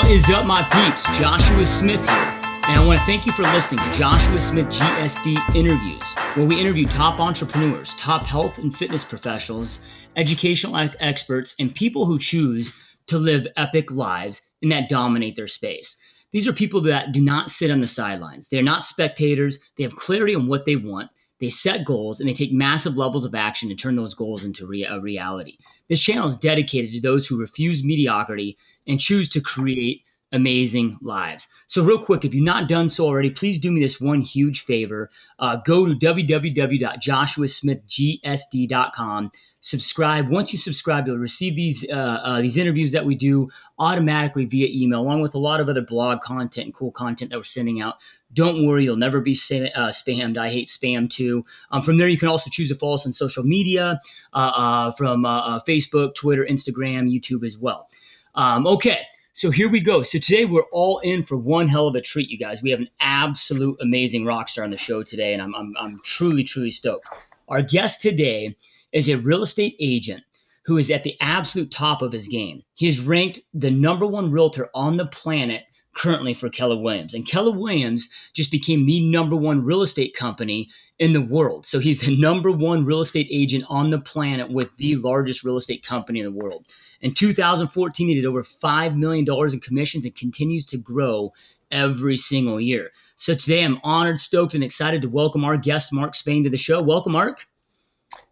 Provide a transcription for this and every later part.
is up, my peeps? Joshua Smith here, and I want to thank you for listening to Joshua Smith GSD Interviews, where we interview top entrepreneurs, top health and fitness professionals, educational experts, and people who choose to live epic lives and that dominate their space. These are people that do not sit on the sidelines. They're not spectators. They have clarity on what they want. They set goals, and they take massive levels of action to turn those goals into a reality. This channel is dedicated to those who refuse mediocrity and choose to create amazing lives. So real quick, if you've not done so already, please do me this one huge favor. Go to www.joshuasmithgsd.com. Subscribe. Once you subscribe, you'll receive these interviews that we do automatically via email, along with a lot of other blog content and cool content that we're sending out. Don't worry, you'll never be spammed. I hate spam too. From there, you can also choose to follow us on social media, from Facebook, Twitter, Instagram, YouTube as well. Okay, so here we go. So today we're all in for one hell of a treat, you guys. We have an absolute amazing rock star on the show today, and I'm truly, truly stoked. Our guest today is a real estate agent who is at the absolute top of his game. He is ranked the #1 realtor on the planet currently for Keller Williams. And Keller Williams just became the #1 real estate company in the world. So he's the #1 real estate agent on the planet with the largest real estate company in the world. In 2014, he did over $5 million in commissions and continues to grow every single year. So today I'm honored, stoked, and excited to welcome our guest, Mark Spain, to the show. Welcome, Mark.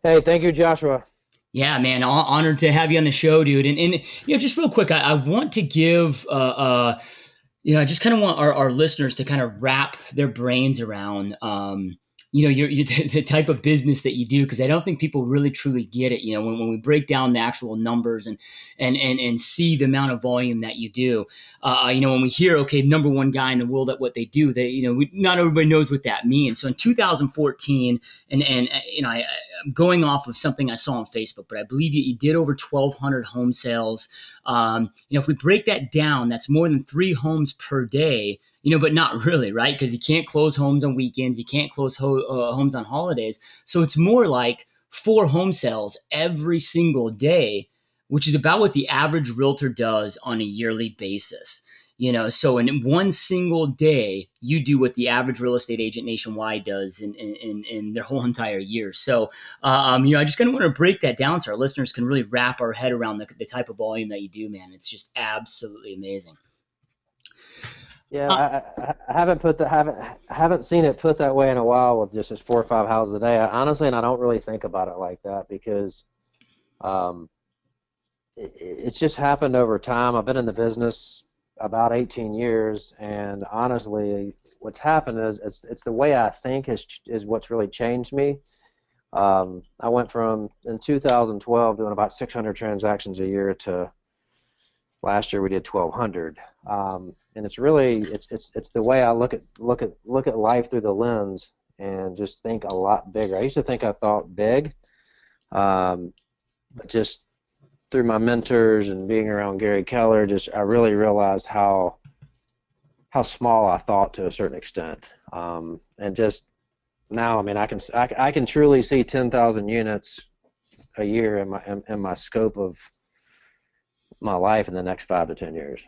Hey, thank you, Joshua. Yeah, man, honored to have you on the show, dude. And just real quick, I want to give, I just kind of want our listeners to kind of wrap their brains around, you're the type of business that you do, because I don't think people really truly get it. When we break down the actual numbers and see the amount of volume that you do, when we hear, okay, #1 guy in the world at what they do, not everybody knows what that means. So in 2014, I'm going off of something I saw on Facebook, but I believe you did over 1,200 home sales. If we break that down, that's more than 3 homes per day. But not really, right? Because you can't close homes on weekends. You can't close homes on holidays. So it's more like 4 home sales every single day, which is about what the average realtor does on a yearly basis. So in one single day, you do what the average real estate agent nationwide does in their whole entire year. So, I just kind of want to break that down so our listeners can really wrap our head around the type of volume that you do, man. It's just absolutely amazing. Yeah, I haven't seen it put that way in a while with just 4 or 5 houses a day. Honestly, and I don't really think about it like that because it's just happened over time. I've been in the business about 18 years, and honestly, what's happened is it's the way I think is what's really changed me. I went from in 2012 doing about 600 transactions a year to last year we did 1,200. And it's really it's the way I look at life through the lens and just think a lot bigger. I used to think I thought big, but just through my mentors and being around Gary Keller, I really realized how small I thought to a certain extent. And just now, I can truly see 10,000 units a year in my scope of my life in the next 5 to 10 years.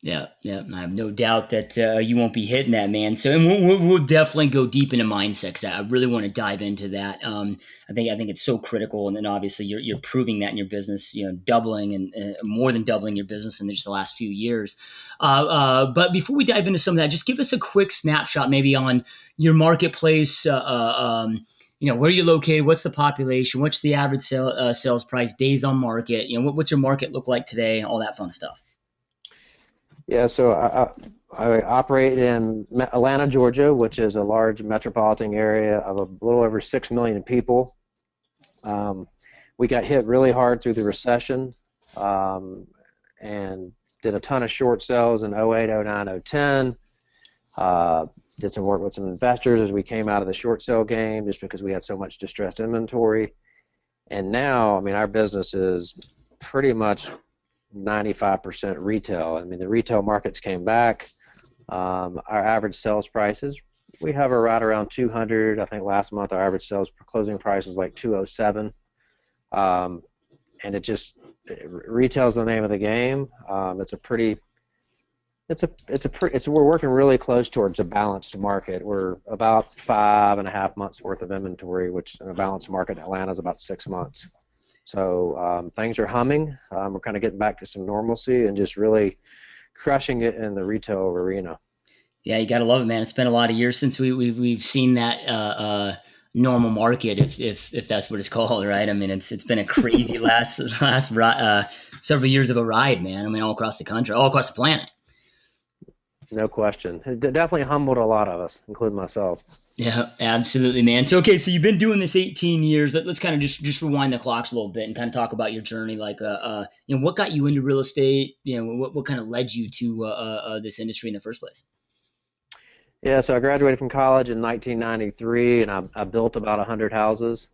Yeah. I have no doubt that you won't be hitting that, man. So, and we'll definitely go deep into mindset, because I really want to dive into that. I think it's so critical, and then obviously you're proving that in your business, doubling and more than doubling your business in just the last few years. But before we dive into some of that, just give us a quick snapshot, maybe on your marketplace. Where you're located, what's the population, what's the average sales price, days on market, what's your market look like today, all that fun stuff. Yeah, so I operate in Atlanta, Georgia, which is a large metropolitan area of a little over 6 million people. We got hit really hard through the recession and did a ton of short sales in 08, 09, 010. Did some work with some investors as we came out of the short sale game just because we had so much distressed inventory. And now, our business is pretty much 95% retail. The retail markets came back. Our average sales prices, we hover right around 200. I think last month our average sales closing price was like 207. And retail's the name of the game. It's a pretty we're working really close towards a balanced market. We're about 5.5 months worth of inventory, which in a balanced market in Atlanta is about 6 months. So things are humming. We're kind of getting back to some normalcy and just really crushing it in the retail arena. Yeah, you gotta love it, man. It's been a lot of years since we've seen that normal market, if that's what it's called, right? I mean, it's been a crazy several years of a ride, man. I mean, all across the country, all across the planet. No question. It definitely humbled a lot of us, including myself. Yeah, absolutely, man. So okay, so you've been doing this 18 years. Let's kind of just rewind the clocks a little bit and kind of talk about your journey. Like, what got you into real estate? What kind of led you to this industry in the first place? Yeah, so I graduated from college in 1993, and I built about 100 houses.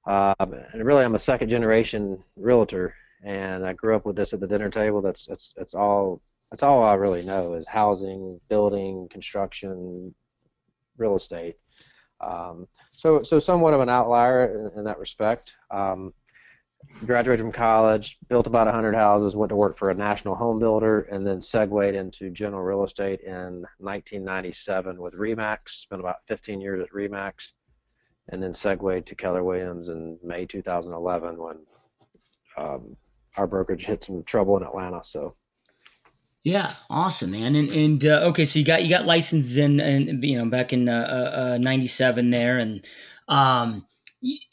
And really, I'm a second generation realtor, and I grew up with this at the dinner table. That's all I really know is housing, building, construction, real estate. So somewhat of an outlier in that respect. Graduated from college, built about 100 houses, went to work for a national home builder, and then segued into general real estate in 1997 with Remax. Spent about 15 years at Remax, and then segued to Keller Williams in May 2011 when um, our brokerage hit some trouble in Atlanta. So Yeah, awesome, man. And okay, so you got licensed in and back in '97 there, and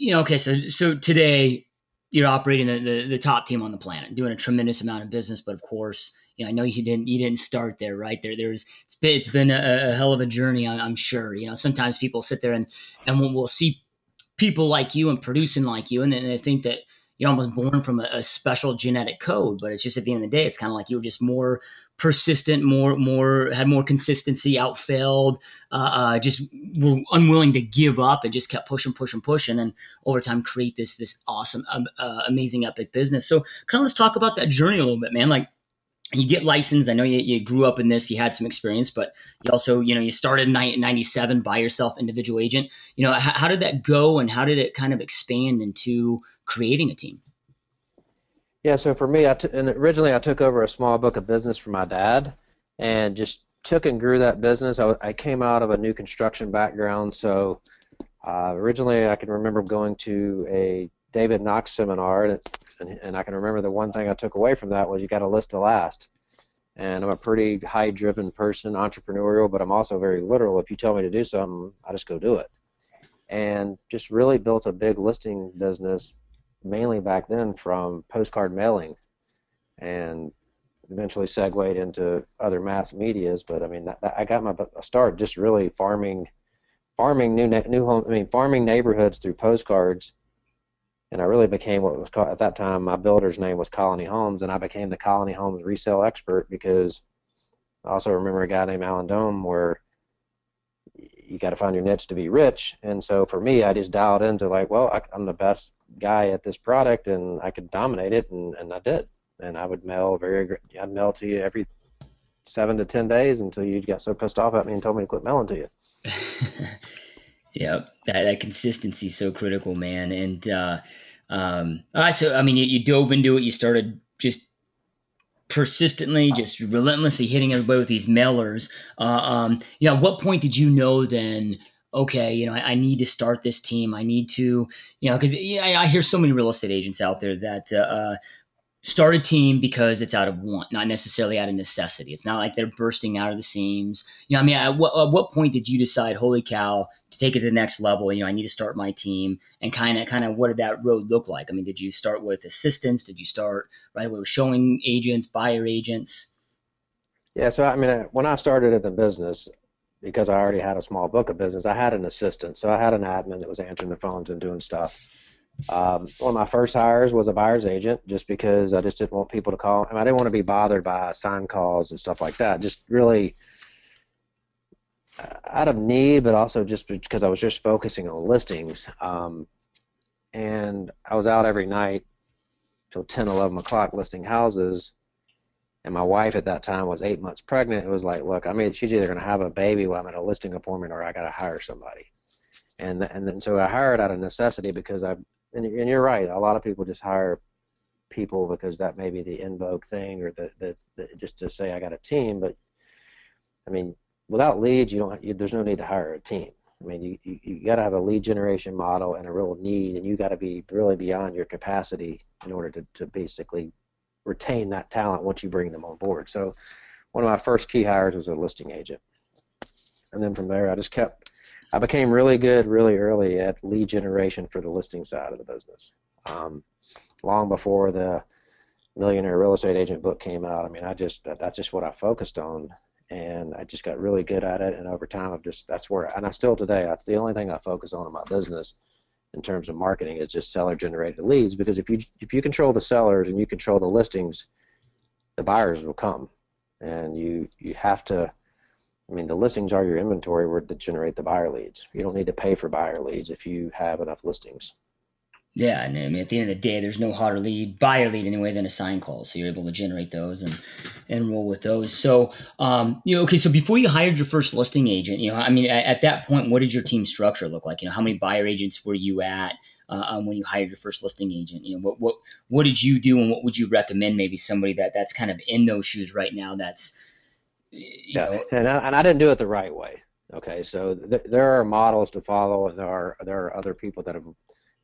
okay, so today you're operating the top team on the planet, doing a tremendous amount of business. But of course, I know you didn't start there, right? It's been a hell of a journey, I'm sure. Sometimes people sit there and we'll see people like you and producing like you, and then they think that you're almost born from a special genetic code. But it's just at the end of the day, it's kind of like you were just more persistent, more had more consistency, outfailed, just were unwilling to give up and just kept pushing, pushing, pushing, and over time create this awesome, amazing, epic business. So kind of let's talk about that journey a little bit, man. Like you get licensed. I know you grew up in this, you had some experience, but you also, you started in 97 by yourself, individual agent. How did that go and how did it kind of expand into creating a team? yeah, so for me, and originally I took over a small book of business from my dad, and just took and grew that business. I came out of a new construction background, so originally I can remember going to a David Knox seminar, and I can remember the one thing I took away from that was you got to list the last. And I'm a pretty high-driven person, entrepreneurial, but I'm also very literal. If you tell me to do something, I just go do it. And just really built a big listing business, mainly back then from postcard mailing, and eventually segued into other mass medias. But I mean, I got my start just really farming new home. I mean, farming neighborhoods through postcards, and I really became what was called at that time. My builder's name was Colony Homes, and I became the Colony Homes resale expert because I also remember a guy named Alan Dome where you got to find your niche to be rich. And so for me, I just dialed into like, well, I'm the best guy at this product, and I could dominate it, and I did. And I would I'd mail to you every 7 to 10 days until you got so pissed off at me and told me to quit mailing to you. Yeah, that consistency is so critical, man. And all right, so I mean, you dove into it. You started just persistently, just relentlessly hitting everybody with these mailers. At what point did you know then? Okay, I need to start this team. I need to, because I hear so many real estate agents out there that start a team because it's out of want, not necessarily out of necessity. It's not like they're bursting out of the seams. I mean, at what point did you decide, holy cow, to take it to the next level? I need to start my team, and kind of what did that road look like? I mean, did you start with assistants? Did you start right away with showing agents, buyer agents? Yeah, so I mean, when I started in the business, because I already had a small book of business, I had an assistant. So I had an admin that was answering the phones and doing stuff. One of my first hires was a buyer's agent, just because I just didn't want people to call. I mean, I didn't want to be bothered by sign calls and stuff like that. Just really out of need, but also just because I was just focusing on listings. And I was out every night till 10, 11 o'clock listing houses. And my wife at that time was 8 months pregnant. It was like, look, I mean, she's either going to have a baby while I'm at a listing appointment, or I got to hire somebody. And then so I hired out of necessity because and you're right, a lot of people just hire people because that may be the in vogue thing, or the just to say I got a team. But I mean, without leads, there's no need to hire a team. I mean, you got to have a lead generation model and a real need, and you got to be really beyond your capacity in order to basically retain that talent once you bring them on board. So one of my first key hires was a listing agent. And then from there, I became really good really early at lead generation for the listing side of the business. Long before the Millionaire Real Estate Agent book came out, I mean, that's just what I focused on, and I just got really good at it. And over time, and I still today, that's the only thing I focus on in my business in terms of marketing is just seller generated leads. Because if you control the sellers and you control the listings, the buyers will come, and you have to. I mean, the listings are your inventory where to generate the buyer leads. You don't need to pay for buyer leads if you have enough listings. Yeah, and I mean, at the end of the day, there's no harder buyer lead anyway than a sign call. So you're able to generate those and roll with those. So, okay. So before you hired your first listing agent, I mean, at that point, what did your team structure look like? How many buyer agents were you at when you hired your first listing agent? What did you do, and what would you recommend maybe somebody that's kind of in those shoes right now? That's, Yeah, and I didn't do it the right way. Okay, so there are models to follow, and there are other people that have,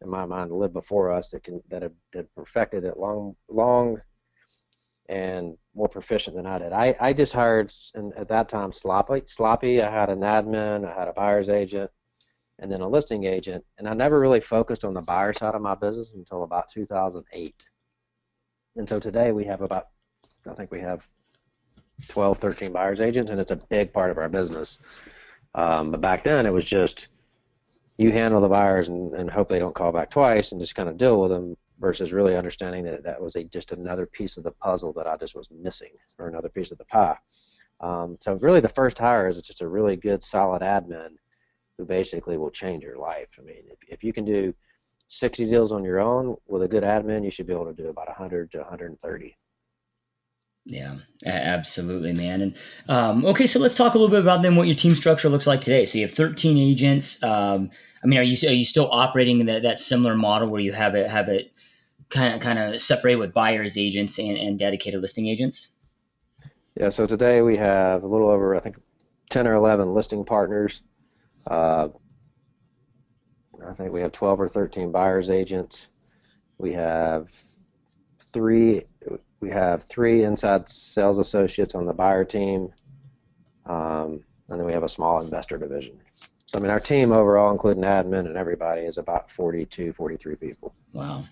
in my mind, lived before us that have perfected it long and more proficient than I did. I just hired, and at that time, sloppy. I had an admin, I had a buyer's agent, and then a listing agent, and I never really focused on the buyer side of my business until about 2008. And so today I think we have 12, 13 buyer's agents, and it's a big part of our business. But back then, it was just you handle the buyers and hope they don't call back twice and just kind of deal with them versus really understanding that was just another piece of the puzzle that I just was missing, or another piece of the pie. So really the first hire is just a really good, solid admin who basically will change your life. I mean, if you can do 60 deals on your own with a good admin, you should be able to do about 100 to 130. Yeah, absolutely, man. And okay, so let's talk a little bit about then what your team structure looks like today. So you have 13 agents. I mean, are you still operating in that similar model where you have it kind of separated with buyers agents and dedicated listing agents? Yeah, so today we have a little over, I think, 10 or 11 listing partners. Uh, I think we have 12 or 13 buyers agents. We have three inside sales associates on the buyer team, and then we have a small investor division. So I mean, our team overall, including admin and everybody, is about 42, 43 people. Wow.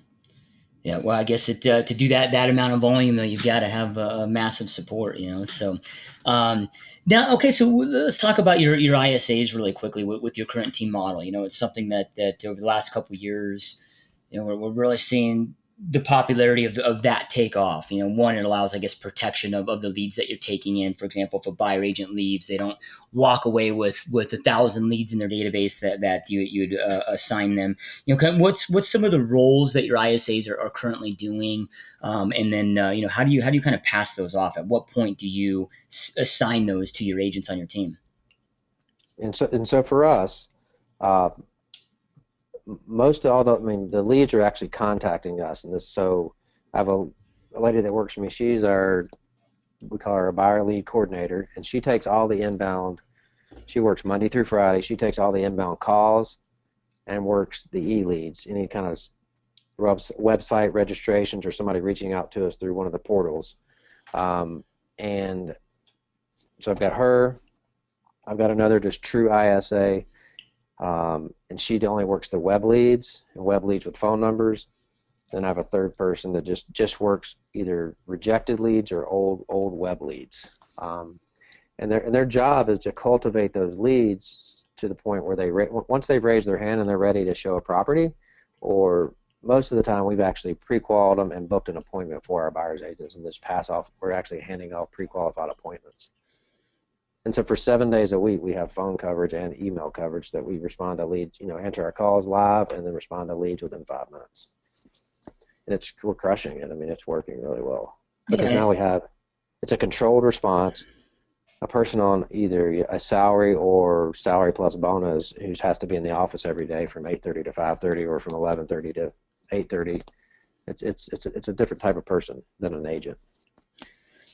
Yeah, well, I guess to do that amount of volume, though, you've got to have a massive support, So now, okay, so let's talk about your ISAs really quickly with your current team model. It's something that over the last couple of years, we're really seeing the popularity of that take off. One, it allows, I guess, protection of the leads that you're taking in. For example, if a buyer agent leaves, they don't walk away with 1,000 leads in their database that you'd assign them. What's some of the roles that your ISAs are currently doing, and then how do you kind of pass those off? At what point do you assign those to your agents on your team? And so for us, uh, the leads are actually contacting us, so I have a lady that works for me. We call her a buyer lead coordinator, and she takes all the inbound. She works Monday through Friday. She takes all the inbound calls and works the e-leads, any kind of website registrations or somebody reaching out to us through one of the portals. And so I've got her. I've got another just true ISA. And she only works the web leads with phone numbers. Then I have a third person that just works either rejected leads or old web leads. And their job is to cultivate those leads to the point where once they've raised their hand and they're ready to show a property, or most of the time we've actually pre-qualified them and booked an appointment for our buyer's agents and just pass off. We're actually handing out pre-qualified appointments. And so for 7 days a week, we have phone coverage and email coverage that we respond to leads, answer our calls live and then respond to leads within 5 minutes. And we're crushing it. I mean, it's working really well. Because now it's a controlled response, a person on either a salary or salary plus bonus who has to be in the office every day from 8:30 to 5:30 or from 11:30 to 8:30. It's a different type of person than an agent.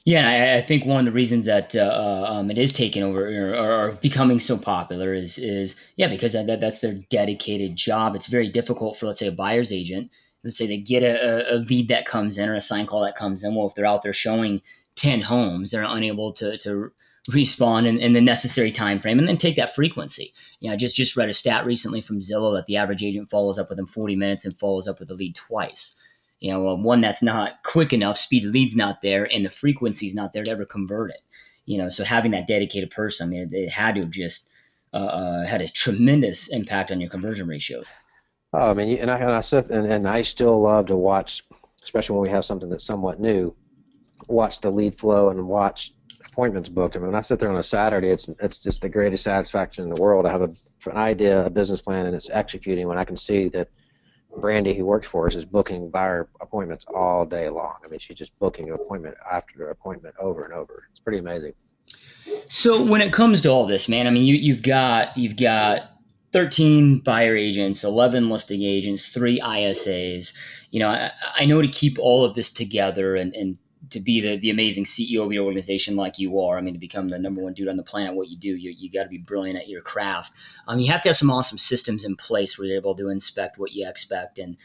Yeah, and I think one of the reasons that it is taking over or becoming so popular is yeah, because that's their dedicated job. It's very difficult for, let's say, a buyer's agent. Let's say they get a lead that comes in or a sign call that comes in. Well, if they're out there showing 10 homes, they're unable to respond in the necessary time frame and then take that frequency. I just read a stat recently from Zillow that the average agent follows up within 40 minutes and follows up with a lead twice. One that's not quick enough, speed of lead's not there, and the frequency's not there to ever convert it. So having that dedicated person, I mean, it had to have just had a tremendous impact on your conversion ratios. Oh, I mean, and I sit and I still love to watch, especially when we have something that's somewhat new, watch the lead flow and watch appointments booked. I mean, when I sit there on a Saturday, it's just the greatest satisfaction in the world. I have an idea, a business plan, and it's executing when I can see that Brandy, who works for us, is booking buyer appointments all day long. I mean, she's just booking appointment after appointment over and over. It's pretty amazing. So when it comes to all this, man, I mean, you've got 13 buyer agents, 11 listing agents, three ISAs. I know to keep all of this together and to be the amazing CEO of your organization like you are. I mean, to become the number one dude on the planet, what you do, you got to be brilliant at your craft. You have to have some awesome systems in place where you're able to inspect what you expect and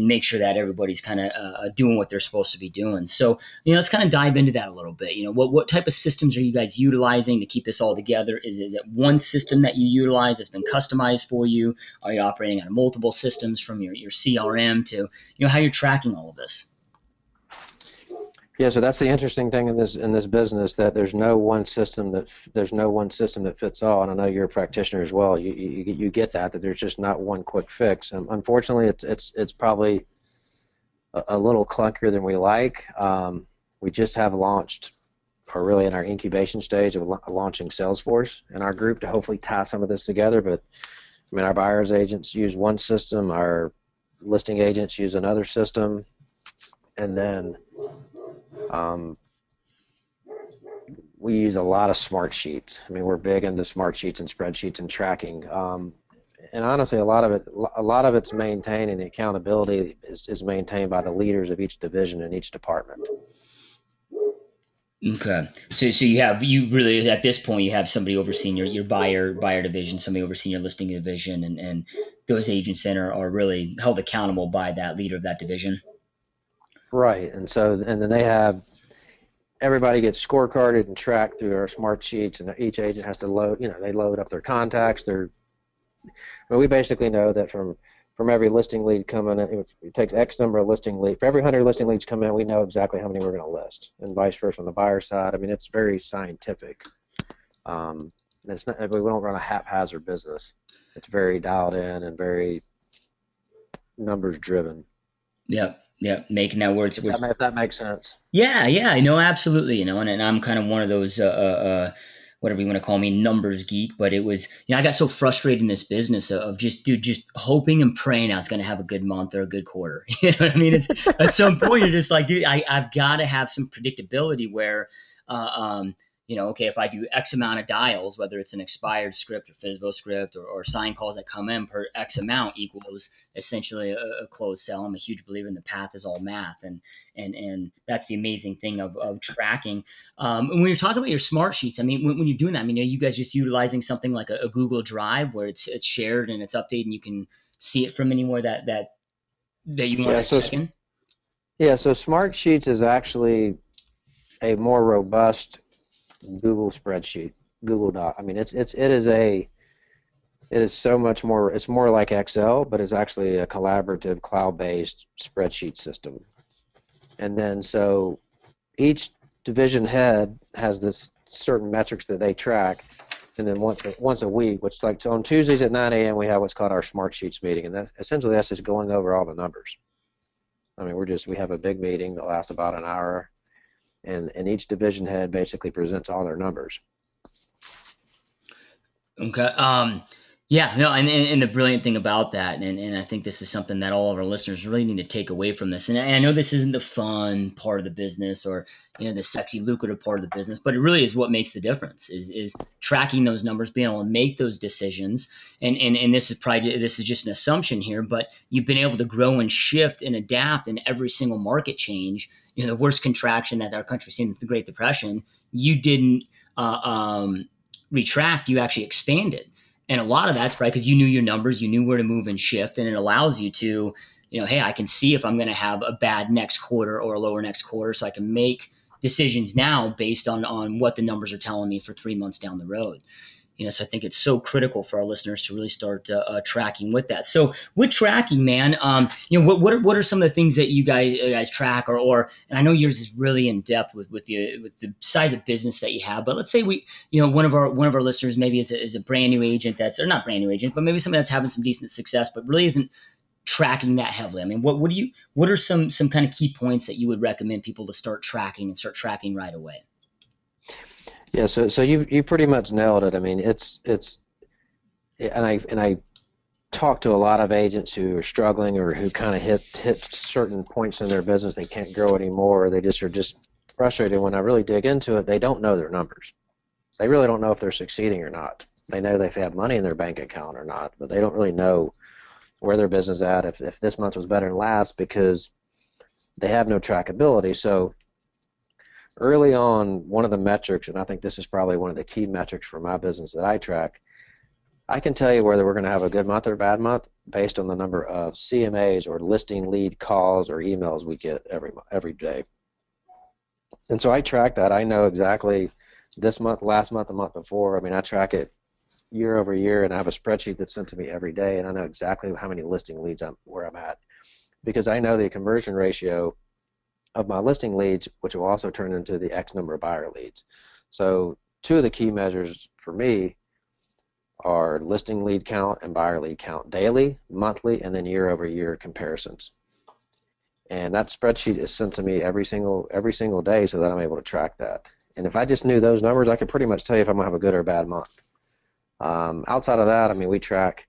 make sure that everybody's kind of doing what they're supposed to be doing. So let's kind of dive into that a little bit. What type of systems are you guys utilizing to keep this all together? Is it one system that you utilize that's been customized for you? Are you operating on multiple systems from your CRM to how you're tracking all of this? Yeah, so that's the interesting thing in this business, that there's no one system that fits all. And I know you're a practitioner as well. You get that there's just not one quick fix. Unfortunately, it's probably a little clunkier than we like. We just have launched, or really in our incubation stage of launching Salesforce in our group to hopefully tie some of this together. But I mean, our buyers agents use one system, our listing agents use another system, and then um, we use a lot of smart sheets. I mean, we're big into smart sheets and spreadsheets and tracking. And honestly, a lot of it's maintained, and the accountability is maintained by the leaders of each division and each department. Okay. So you really at this point you have somebody overseeing your buyer division, somebody overseeing your listing division, and those agents then are really held accountable by that leader of that division. Right. And then they have everybody gets scorecarded and tracked through our smart sheets, and each agent has to load. They load up their contacts. But we basically know that from every listing lead coming in, it takes X number of listing leads. For every 100 listing leads come in, we know exactly how many we're going to list, and vice versa on the buyer side. I mean, it's very scientific. And it's not, we don't run a haphazard business. It's very dialed in and very numbers driven. Yep. Yep. Making that words. If that makes sense. Yeah, yeah, I know, absolutely, and I'm kind of one of those, whatever you want to call me, numbers geek. But it was, I got so frustrated in this business of just, dude, just hoping and praying I was going to have a good month or a good quarter. You know what I mean? It's at some point you're just like, dude, I've got to have some predictability where, uh, um, okay, if I do X amount of dials, whether it's an expired script or FISBO script or sign calls that come in per X amount equals essentially a closed sale. I'm a huge believer in the path is all math, and that's the amazing thing of tracking. And when you're talking about your smart sheets, I mean, when you're doing that, I mean, are you guys just utilizing something like a Google Drive where it's shared and it's updated and you can see it from anywhere that you want Yeah. to check in? So Smart Sheets is actually a more robust Google spreadsheet, Google Doc. I mean, it is so much more. It's more like Excel, but it's actually a collaborative cloud-based spreadsheet system. And then so each division head has this certain metrics that they track, and then once a week, which like on Tuesdays at 9 a.m. we have what's called our Smart Sheets meeting, and that's just going over all the numbers. I mean, we have a big meeting that lasts about an hour, and each division head basically presents all their numbers. Okay. Yeah, no, and the brilliant thing about that, and I think this is something that all of our listeners really need to take away from this. And I know this isn't the fun part of the business or the sexy lucrative part of the business, but it really is what makes the difference is tracking those numbers, being able to make those decisions. And this is just an assumption here, but you've been able to grow and shift and adapt in every single market change. the worst contraction that our country's seen since the Great Depression, you didn't uh, um, retract, you actually expanded. And a lot of that's probably because you knew your numbers, you knew where to move and shift, and it allows you to, hey, I can see if I'm going to have a bad next quarter or a lower next quarter, so I can make decisions now based on what the numbers are telling me for 3 months down the road. So I think it's so critical for our listeners to really start tracking with that. So with tracking, man, what are some of the things that you guys track, and I know yours is really in depth with the size of business that you have, but let's say one of our listeners maybe is a brand new agent or not brand new agent, but maybe somebody that's having some decent success, but really isn't tracking that heavily. I mean, what are some kind of key points that you would recommend people to start tracking and start tracking right away? Yeah, so you pretty much nailed it. I mean, and I talk to a lot of agents who are struggling or who kind of hit certain points in their business they can't grow anymore, or they just are just frustrated. When I really dig into it, they don't know their numbers. They really don't know if they're succeeding or not. They know they have money in their bank account or not, but they don't really know where their business is at, if this month was better than last, because they have no trackability. So early on, one of the metrics, and I think this is probably one of the key metrics for my business that I track, I can tell you whether we're going to have a good month or a bad month based on the number of CMAs or listing lead calls or emails we get every day. And so I track that. I know exactly this month, last month, the month before. I mean, I track it year over year, and I have a spreadsheet that's sent to me every day, and I know exactly how many listing leads where I'm at, because I know the conversion ratio of my listing leads, which will also turn into the X number of buyer leads. So two of the key measures for me are listing lead count and buyer lead count, daily, monthly, and then year over year comparisons. And that spreadsheet is sent to me every single day, so that I'm able to track that. And if I just knew those numbers, I could pretty much tell you if I'm going to have a good or a bad month. Outside of that, I mean, we track,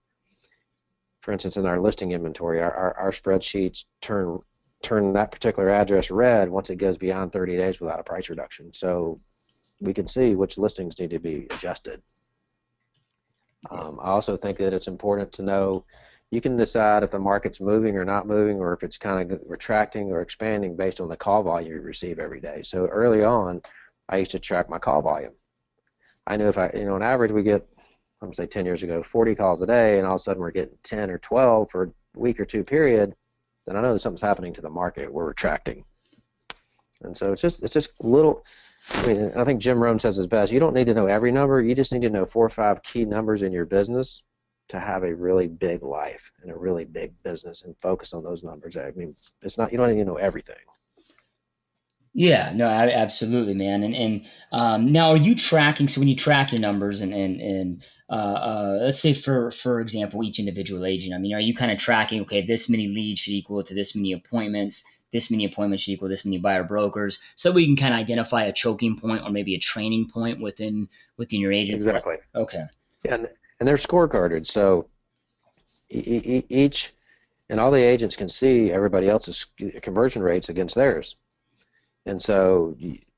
for instance, in our listing inventory, our spreadsheets turn that particular address red once it goes beyond 30 days without a price reduction. So we can see which listings need to be adjusted. I also think that it's important to know you can decide if the market's moving or not moving, or if it's kind of retracting or expanding based on the call volume you receive every day. So early on, I used to track my call volume. I knew if on average we get, I'm going to say 10 years ago, 40 calls a day, and all of a sudden we're getting 10 or 12 for a week or two period, then I know that something's happening to the market. We're retracting. And so it's just little. I mean, I think Jim Rohn says it best. You don't need to know every number. You just need to know 4 or 5 key numbers in your business to have a really big life and a really big business, and focus on those numbers. I mean, you don't need to know everything. Yeah, no, absolutely, man. And now, are you tracking? So when you track your numbers, and let's say for example, each individual agent. I mean, are you kind of tracking? Okay, this many leads should equal to this many appointments. This many appointments should equal this many buyer brokers. So we can kind of identify a choking point or maybe a training point within your agents. Exactly. Okay. Yeah, and they're scorecarded. So each and all the agents can see everybody else's conversion rates against theirs. And so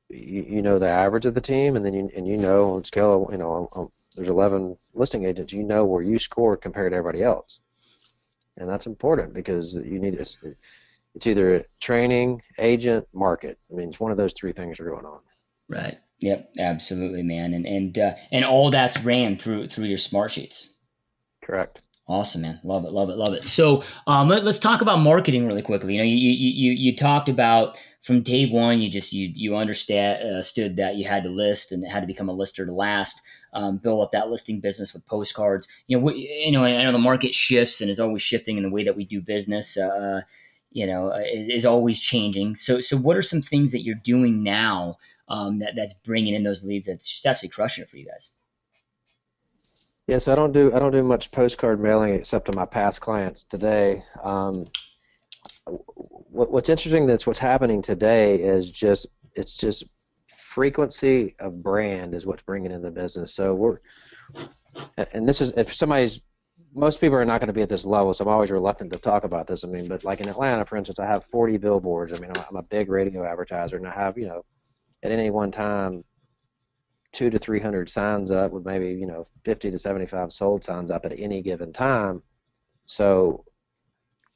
you know the average of the team, and then you know on scale of, there's 11 listing agents, you know where you score compared to everybody else. And that's important because it's either training, agent, market. I mean, it's one of those 3 things are going on. Right. Yep. Absolutely, man. And all that's ran through your smart sheets. Correct. Awesome, man. Love it, love it, love it. So let's talk about marketing really quickly. You talked about from day one, you understood that you had to list and had to become a lister to last. Build up that listing business with postcards. I know the market shifts and is always shifting in the way that we do business. Is always changing. So what are some things that you're doing now that's bringing in those leads that's just absolutely crushing it for you guys? Yes, I don't do much postcard mailing except to my past clients today. What's interesting that's what's happening today is it's just frequency of brand is what's bringing in the business. So this is, if most people are not going to be at this level, so I'm always reluctant to talk about this. I mean, but like in Atlanta, for instance, I have 40 billboards. I mean, I'm a big radio advertiser, and I have, at any one time, 200 to 300 signs up with maybe 50 to 75 sold signs up at any given time. So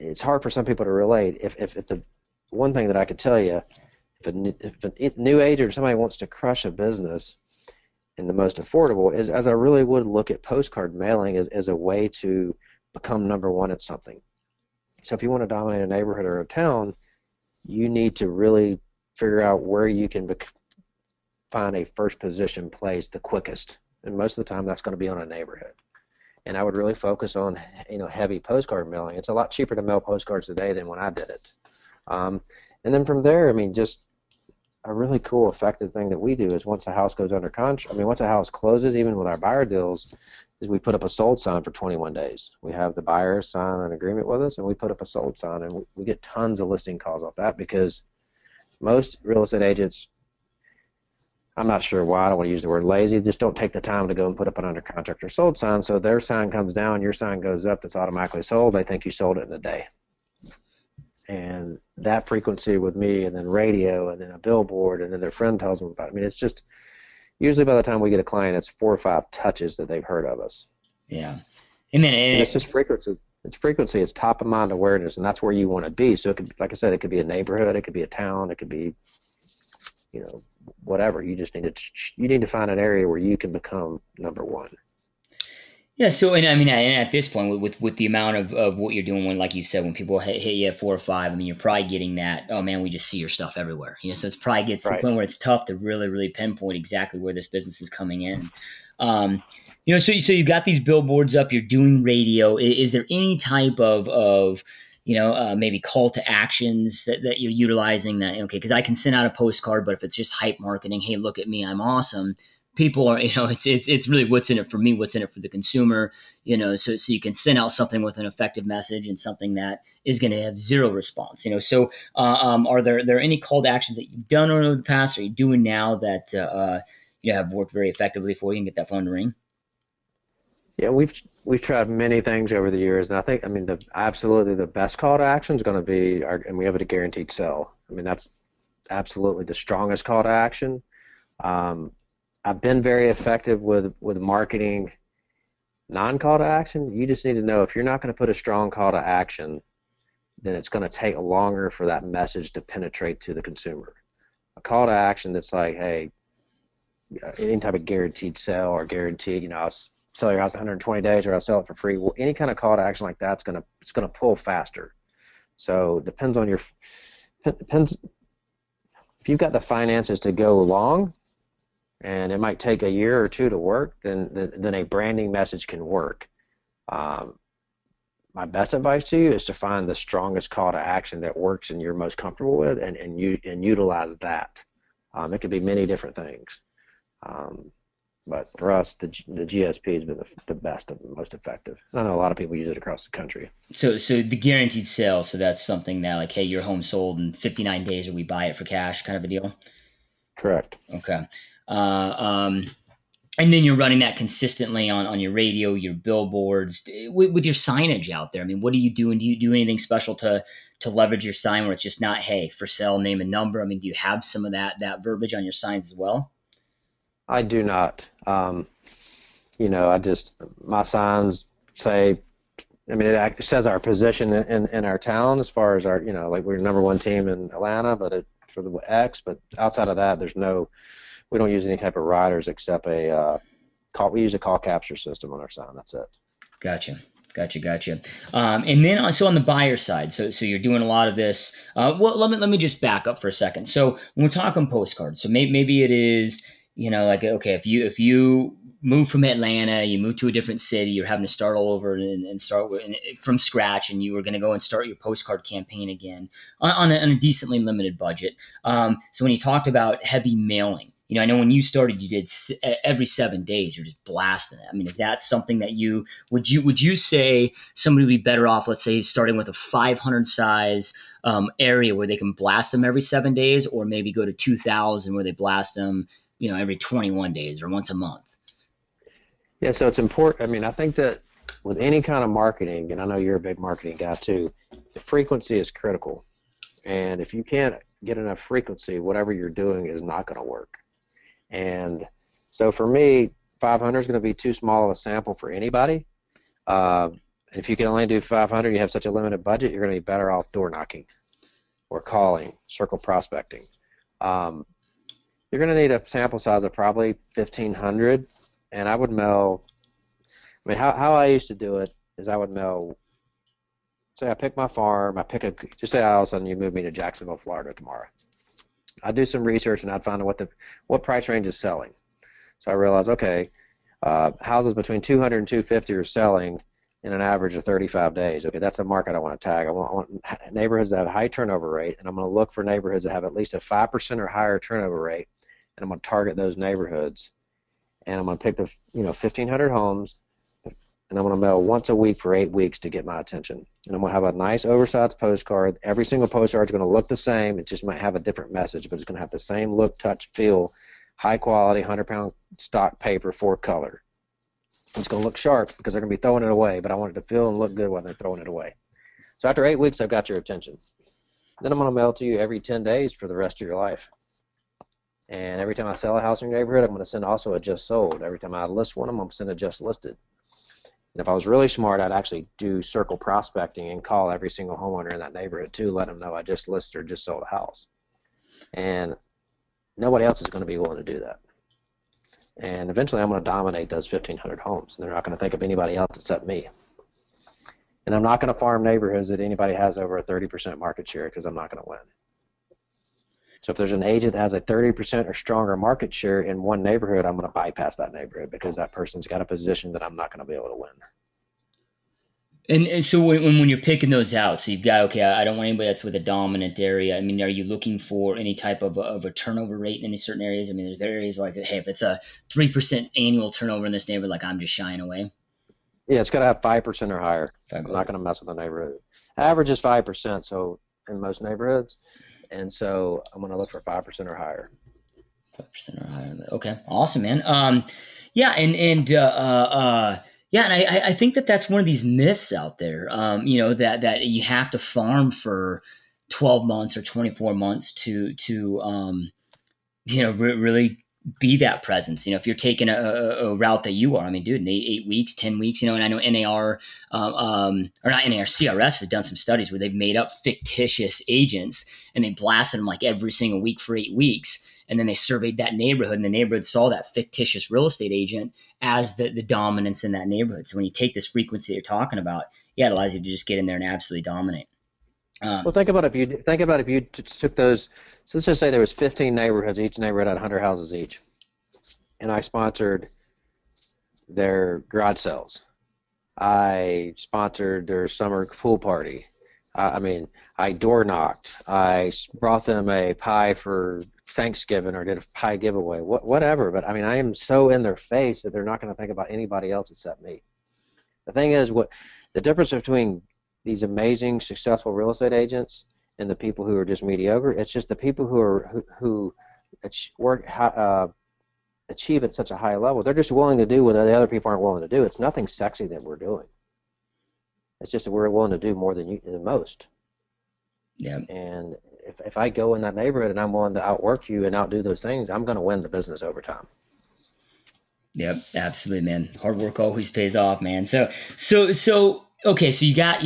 it's hard for some people to relate. If the one thing that I could tell you if a new agent or somebody wants to crush a business, and the most affordable is, as I really would look at postcard mailing as a way to become number one at something. So if you want to dominate a neighborhood or a town, you need to really figure out where you can find a first position place the quickest. And most of the time that's going to be on a neighborhood. And I would really focus on, heavy postcard mailing. It's a lot cheaper to mail postcards today than when I did it. And then from there, just a really cool, effective thing that we do is once a house goes under contract, once a house closes, even with our buyer deals, is we put up a sold sign for 21 days. We have the buyer sign an agreement with us, and we put up a sold sign, and we get tons of listing calls off that because most real estate agents, I'm not sure why, I don't want to use the word lazy, just don't take the time to go and put up an under contract or sold sign, so their sign comes down, your sign goes up, that's automatically sold, they think you sold it in a day. And that frequency with me, and then radio, and then a billboard, and then their friend tells them about it. It's just, usually by the time we get a client, it's 4 or 5 touches that they've heard of us. Yeah. And it's just frequency. It's frequency. It's top of mind awareness, and that's where you want to be. So it could, like I said, it could be a neighborhood, it could be a town, it could be, whatever. You just need to find an area where you can become number one. Yeah. So, and at this point, with the amount of what you're doing, when, like you said, when people hit you at 4 or 5, you're probably getting that, oh man, we just see your stuff everywhere. So it's probably gets to the point where it's tough to really, really pinpoint exactly where this business is coming in. So you've got these billboards up, you're doing radio. Is there any type of maybe call to actions that you're utilizing that, okay, because I can send out a postcard, but if it's just hype marketing, hey, look at me, I'm awesome. People are, it's really what's in it for me, what's in it for the consumer, so you can send out something with an effective message and something that is going to have zero response, So are there any call to actions that you've done over the past, or you're doing now that have worked very effectively for you and get that phone to ring? Yeah, we've tried many things over the years, and I think absolutely the best call to action is going to be and we have it a guaranteed sell. That's absolutely the strongest call to action. I've been very effective with marketing non-call to action. You just need to know if you're not going to put a strong call to action, then it's going to take longer for that message to penetrate to the consumer. A call to action that's like, hey, any type of guaranteed sell or guaranteed, I'll sell your house in 120 days or I'll sell it for free. Well, any kind of call to action like that's it's gonna pull faster. So depends if you've got the finances to go long, and it might take a year or two to work, then a branding message can work. My best advice to you is to find the strongest call to action that works and you're most comfortable with, and utilize that. It could be many different things. But for us, the GSP has been the best and the most effective. I know a lot of people use it across the country. So the guaranteed sale, so that's something that, like, hey, your home sold in 59 days, or we buy it for cash, kind of a deal? Correct. Okay. And then you're running that consistently on your radio, your billboards, with your signage out there. What are you doing? Do you do anything special to leverage your sign where it's just not, hey, for sale, name and number? Do you have some of that verbiage on your signs as well? I do not. My signs say, it says our position in our town as far as our, like we're number one team in Atlanta, but for the X. But outside of that, we don't use any type of riders except we use a call capture system on our sign. That's it. Gotcha. And then so on the buyer side, so you're doing a lot of this. Well, let me just back up for a second. So when we're talking postcards, so maybe it is, like, okay, if you move from Atlanta, you move to a different city, you're having to start all over and start from scratch, and you were going to go and start your postcard campaign again on a decently limited budget. So when you talked about heavy mailing, I know when you started, you did every 7 days, you're just blasting it. Is that something that would you say somebody would be better off, let's say, starting with a 500 size area where they can blast them every 7 days, or maybe go to 2,000 where they blast them, every 21 days or once a month? Yeah, so it's important. I think that with any kind of marketing, and I know you're a big marketing guy too, the frequency is critical. And if you can't get enough frequency, whatever you're doing is not going to work. And so for me, 500 is going to be too small of a sample for anybody. If you can only do 500, you have such a limited budget, you're going to be better off door knocking or calling, circle prospecting. Um, you're going to need a sample size of probably 1,500, and I would mail. I mean, how I used to do it is I would mail. Say I pick my farm, just say all of a sudden you move me to Jacksonville, Florida tomorrow. I'd do some research and I'd find out what price range is selling. So I realized, okay, houses between 200 and 250 are selling in an average of 35 days. Okay, that's a market I want to tag. I want neighborhoods that have a high turnover rate, and I'm going to look for neighborhoods that have at least a 5% or higher turnover rate, and I'm going to target those neighborhoods. And I'm going to pick the 1,500 homes, and I'm going to mail once a week for 8 weeks to get my attention. And I'm going to have a nice oversized postcard. Every single postcard is going to look the same. It just might have a different message, but it's going to have the same look, touch, feel, high quality, 100-pound stock paper, 4-color. It's going to look sharp because they're going to be throwing it away, but I want it to feel and look good when they're throwing it away. So after 8 weeks, I've got your attention. Then I'm going to mail to you every 10 days for the rest of your life. And every time I sell a house in your neighborhood, I'm going to send also a just sold. Every time I list one, I'm going to send a just listed. And if I was really smart, I'd actually do circle prospecting and call every single homeowner in that neighborhood too, let them know I just listed or just sold a house. And nobody else is going to be willing to do that. And eventually I'm going to dominate those 1,500 homes, and they're not going to think of anybody else except me. And I'm not going to farm neighborhoods that anybody has over a 30% market share because I'm not going to win. So if there's an agent that has a 30% or stronger market share in one neighborhood, I'm going to bypass that neighborhood because that person's got a position that I'm not going to be able to win. And so when you're picking those out, so you've got, okay, I don't want anybody that's with a dominant area. I mean, are you looking for any type of a turnover rate in any certain areas? I mean, there's areas like, hey, if it's a 3% annual turnover in this neighborhood, like I'm just shying away. Yeah, it's got to have 5% or higher. I'm not Okay. going to mess with the neighborhood. Average is 5%, so in most neighborhoods, and so I'm going to look for 5% or higher. 5% or higher. Okay, awesome, man. Yeah, yeah, and I think that that's one of these myths out there. That you have to farm for 12 months or 24 months to really be that presence. If you're taking a route that you are, I mean, dude, in 8 weeks, 10 weeks, and I know NAR, or not NAR, CRS has done some studies where they've made up fictitious agents and they blasted them like every single week for 8 weeks. And then they surveyed that neighborhood, and the neighborhood saw that fictitious real estate agent as the dominance in that neighborhood. So when you take this frequency that you're talking about, yeah, it allows you to just get in there and absolutely dominate. Well, Um, think about if you took those. So let's just say there was 15 neighborhoods. Each neighborhood had 100 houses each, and I sponsored their garage sales. I sponsored their summer pool party. I mean, I door knocked. I brought them a pie for Thanksgiving or did a pie giveaway, whatever. But I mean, I am so in their face that they're not going to think about anybody else except me. The thing is, what the difference between these amazing, successful real estate agents and the people who are just mediocre, it's just the people who work achieve at such a high level. They're just willing to do what the other people aren't willing to do. It's nothing sexy that we're doing. It's just that we're willing to do more than most. yeah. And if I go in that neighborhood and I'm willing to outwork you and outdo those things, I'm going to win the business over time. Yep, absolutely, man. Hard work always pays off, man. Okay, so you got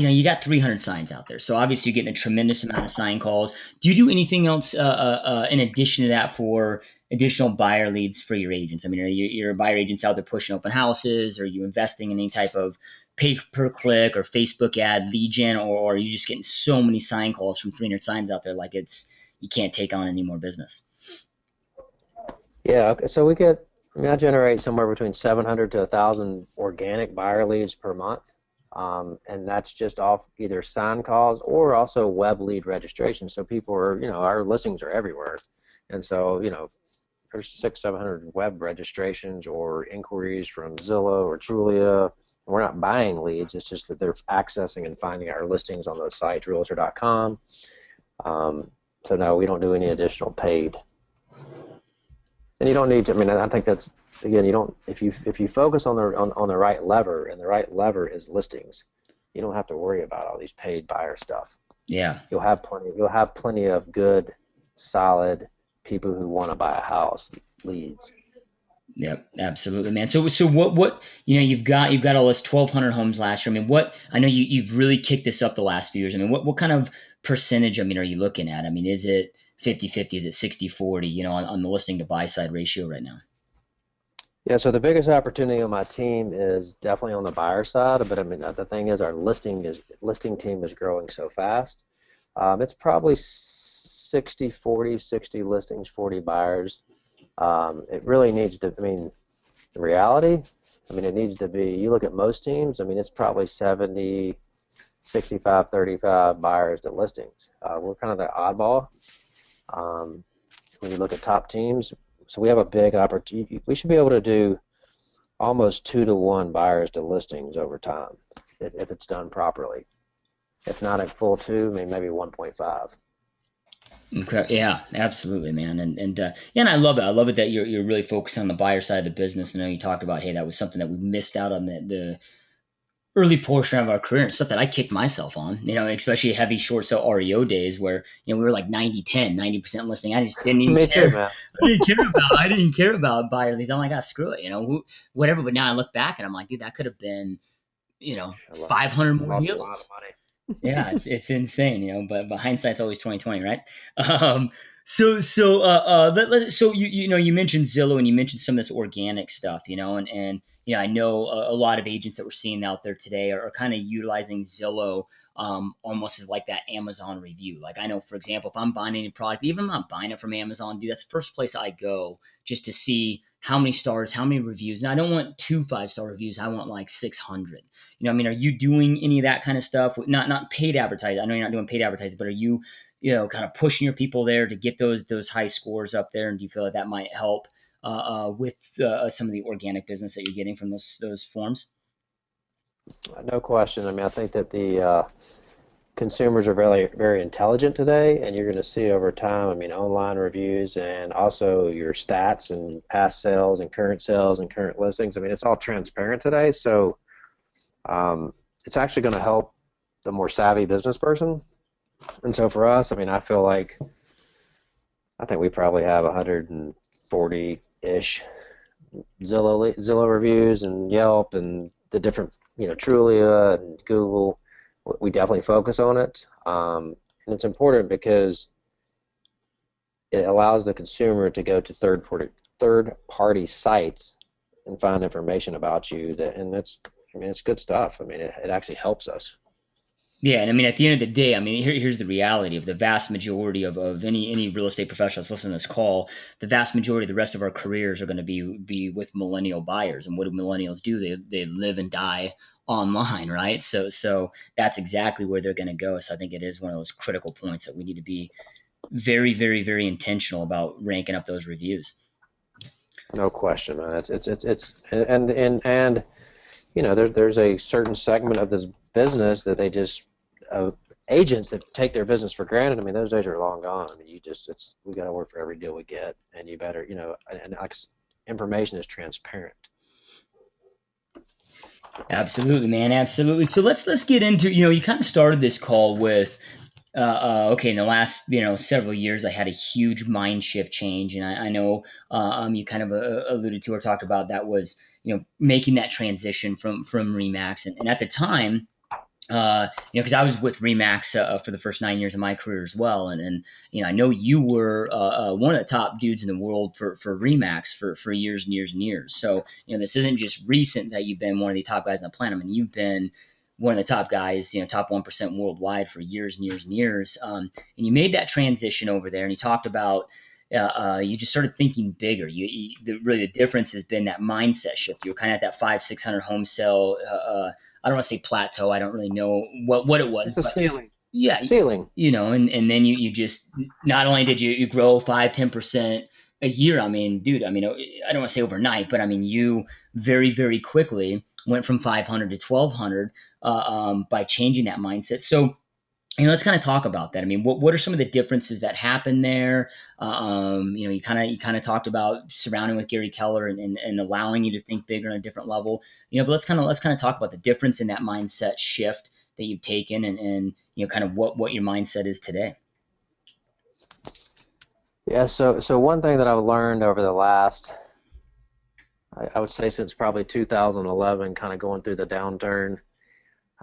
300 signs out there. So obviously you're getting a tremendous amount of sign calls. Do you do anything else in addition to that for additional buyer leads for your agents? I mean, are your buyer agents out there pushing open houses? Are you investing in any type of pay per click or Facebook ad lead gen, or are you just getting so many sign calls from 300 signs out there like you can't take on any more business? Yeah, okay, so I generate somewhere between 700 to 1,000 organic buyer leads per month. And that's just off either sign calls or also web lead registration. So people are, our listings are everywhere. And so, there's 700 web registrations or inquiries from Zillow or Trulia. We're not buying leads. It's just that they're accessing and finding our listings on those sites, Realtor.com. So no, we don't do any additional paid. And you don't need to. I mean, I think that's again, you don't. If you focus on the right lever, and the right lever is listings, you don't have to worry about all these paid buyer stuff. Yeah. You'll have plenty. You'll have plenty of good, solid people who want to buy a house leads. Yep, absolutely, man. So what you've got all this 1,200 homes last year. I mean, what I know you've really kicked this up the last few years. I mean, what kind of percentage? I mean, are you looking at? I mean, is it 50-50? Is it 60-40, on the listing to buy side ratio right now? Yeah, so the biggest opportunity on my team is definitely on the buyer side, but I mean the thing is our listing team is growing so fast. It's probably 60-40, 60 listings, 40 buyers. It really needs to, I mean, in reality, I mean, it needs to be, you look at most teams, I mean, it's probably 70, 65, 35 buyers to listings. We're kind of the oddball. Um, when you look at top teams, so we have a big opportunity. We should be able to do almost 2-to-1 buyers to listings over time if it's done properly. If not at full two, I mean, maybe 1.5. Okay. Yeah, absolutely, man. And I love it. I love it that you're really focused on the buyer side of the business. I know you talked about, hey, that was something that we missed out on the early portion of our career and stuff that I kicked myself on, especially heavy short sale REO days where, we were like 90-10, 90% listing. I just didn't even Me too, care. man. I didn't care about buyer leads. I'm like, ah, screw it, whatever. But now I look back and I'm like, dude, that could have been, I 500 more lost a lot of deals. Yeah, money. it's insane, but hindsight's always 2020, right? Um, so you mentioned Zillow and you mentioned some of this organic stuff, and I know a lot of agents that we're seeing out there today are kind of utilizing Zillow almost as like that Amazon review. Like I know, for example, if I'm buying any product, even if I'm not buying it from Amazon, dude, that's the first place I go just to see how many stars, how many reviews. And I don't want 2 5-star reviews. I want like 600. Are you doing any of that kind of stuff? Not paid advertising. I know you're not doing paid advertising, but are you, kind of pushing your people there to get those high scores up there? And do you feel like that might help with some of the organic business that you're getting from those forms? No question. I mean, I think that the consumers are very, very intelligent today, and you're going to see over time, I mean, online reviews and also your stats and past sales and current listings. I mean, it's all transparent today. So it's actually going to help the more savvy business person. And so for us, I mean, I think we probably have 140-ish Zillow reviews and Yelp and the different, Trulia and Google. We definitely focus on it, and it's important because it allows the consumer to go to third party sites and find information about you and that's, I mean, it's good stuff. I mean, it actually helps us. Yeah, and I mean, at the end of the day, I mean, here's the reality of the vast majority of any real estate professionals listening to this call. The vast majority of the rest of our careers are going to be with millennial buyers, and what do millennials do? They live and die online, right? So that's exactly where they're going to go. So I think it is one of those critical points that we need to be very, very, very intentional about ranking up those reviews. No question, man. It's and there's a certain segment of this business that they just uh, agents that take their business for granted. I mean, those days are long gone. I mean, we got to work for every deal we get, and you better, and information is transparent. Absolutely, man. Absolutely. So let's get into, you kind of started this call with okay, in the last several years, I had a huge mind shift change, and I know you kind of alluded to or talked about that was making that transition from Remax, and at the time, because I was with Remax for the first 9 years of my career as well, and I know you were one of the top dudes in the world for Remax for years and years and years. So this isn't just recent that you've been one of the top guys on the planet. I mean, you've been one of the top guys, top 1% worldwide for years and years and years. And you made that transition over there, and you talked about. You just started thinking bigger. Really the difference has been that mindset shift. You were kind of at that 500-600 home sale. I don't want to say plateau. I don't really know what it was, It's a but ceiling. yeah, Ceiling. and then you just not only did you grow 5-10% a year. I mean, dude, I mean, I don't want to say overnight, but I mean, you very, very quickly went from 500 to 1200 by changing that mindset. So let's kind of talk about that. I mean, what are some of the differences that happen there? You kind of talked about surrounding with Gary Keller and allowing you to think bigger on a different level. But let's kind of talk about the difference in that mindset shift that you've taken and kind of what your mindset is today. Yeah. So one thing that I've learned over the last, I would say since probably 2011, kind of going through the downturn,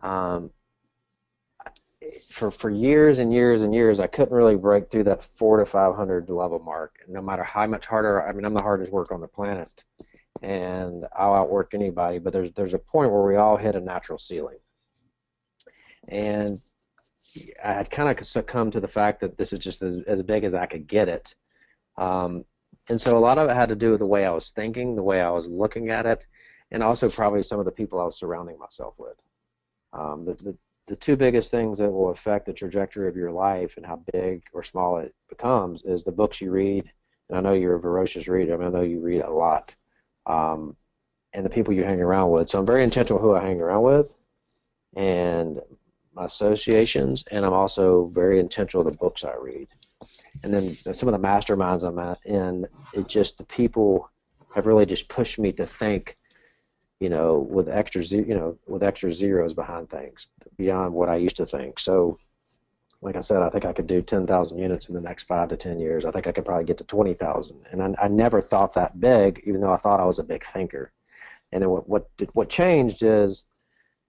um, for years and years and years, I couldn't really break through that 400 to 500 level mark. No matter how much harder, I mean, I'm the hardest worker on the planet, and I'll outwork anybody. But there's a point where we all hit a natural ceiling, and I had kind of succumbed to the fact that this is just as big as I could get it. Um, and so a lot of it had to do with the way I was thinking, the way I was looking at it, and also probably some of the people I was surrounding myself with. The two biggest things that will affect the trajectory of your life and how big or small it becomes is the books you read. And I know you're a voracious reader. I mean, I know you read a lot. Um, and the people you hang around with. So I'm very intentional who I hang around with and my associations, and I'm also very intentional of the books I read. And then some of the masterminds I'm in, it just the people have really just pushed me to think, with extra zeros behind things beyond what I used to think. So, like I said, I think I could do 10,000 units in the next 5 to 10 years. I think I could probably get to 20,000. And I never thought that big, even though I thought I was a big thinker. And then what changed is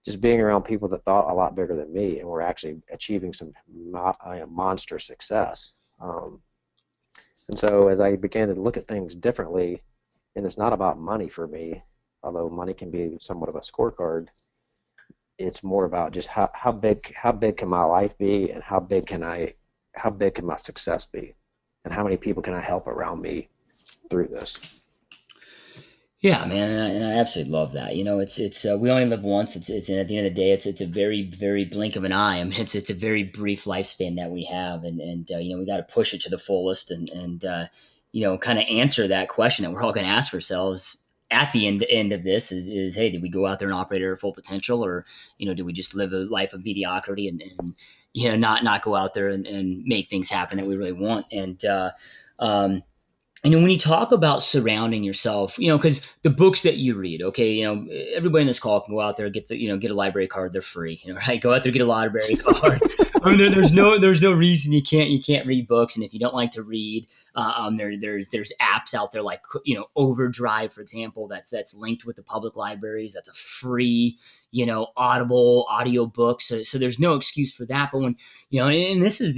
just being around people that thought a lot bigger than me and were actually achieving some monster success. And so as I began to look at things differently, and it's not about money for me, although money can be somewhat of a scorecard, it's more about just how big can my life be, and how big can my success be, and how many people can I help around me through this. Yeah, man, and I absolutely love that. It's we only live once. It's at the end of the day, it's a very very blink of an eye. I mean, it's a very brief lifespan that we have, and we got to push it to the fullest, and kind of answer that question that we're all going to ask ourselves at the end of this is hey, did we go out there and operate at our full potential, or do we just live a life of mediocrity and not go out there and make things happen that we really want, um, when you talk about surrounding yourself, because the books that you read, okay, everybody in this call can go out there and get a library card. They're free, right? Go out there, get a library card. I mean, there's no reason you can't read books. And if you don't like to read, there's apps out there like Overdrive, for example, that's linked with the public libraries. That's a free Audible audio book. So there's no excuse for that. But when and this is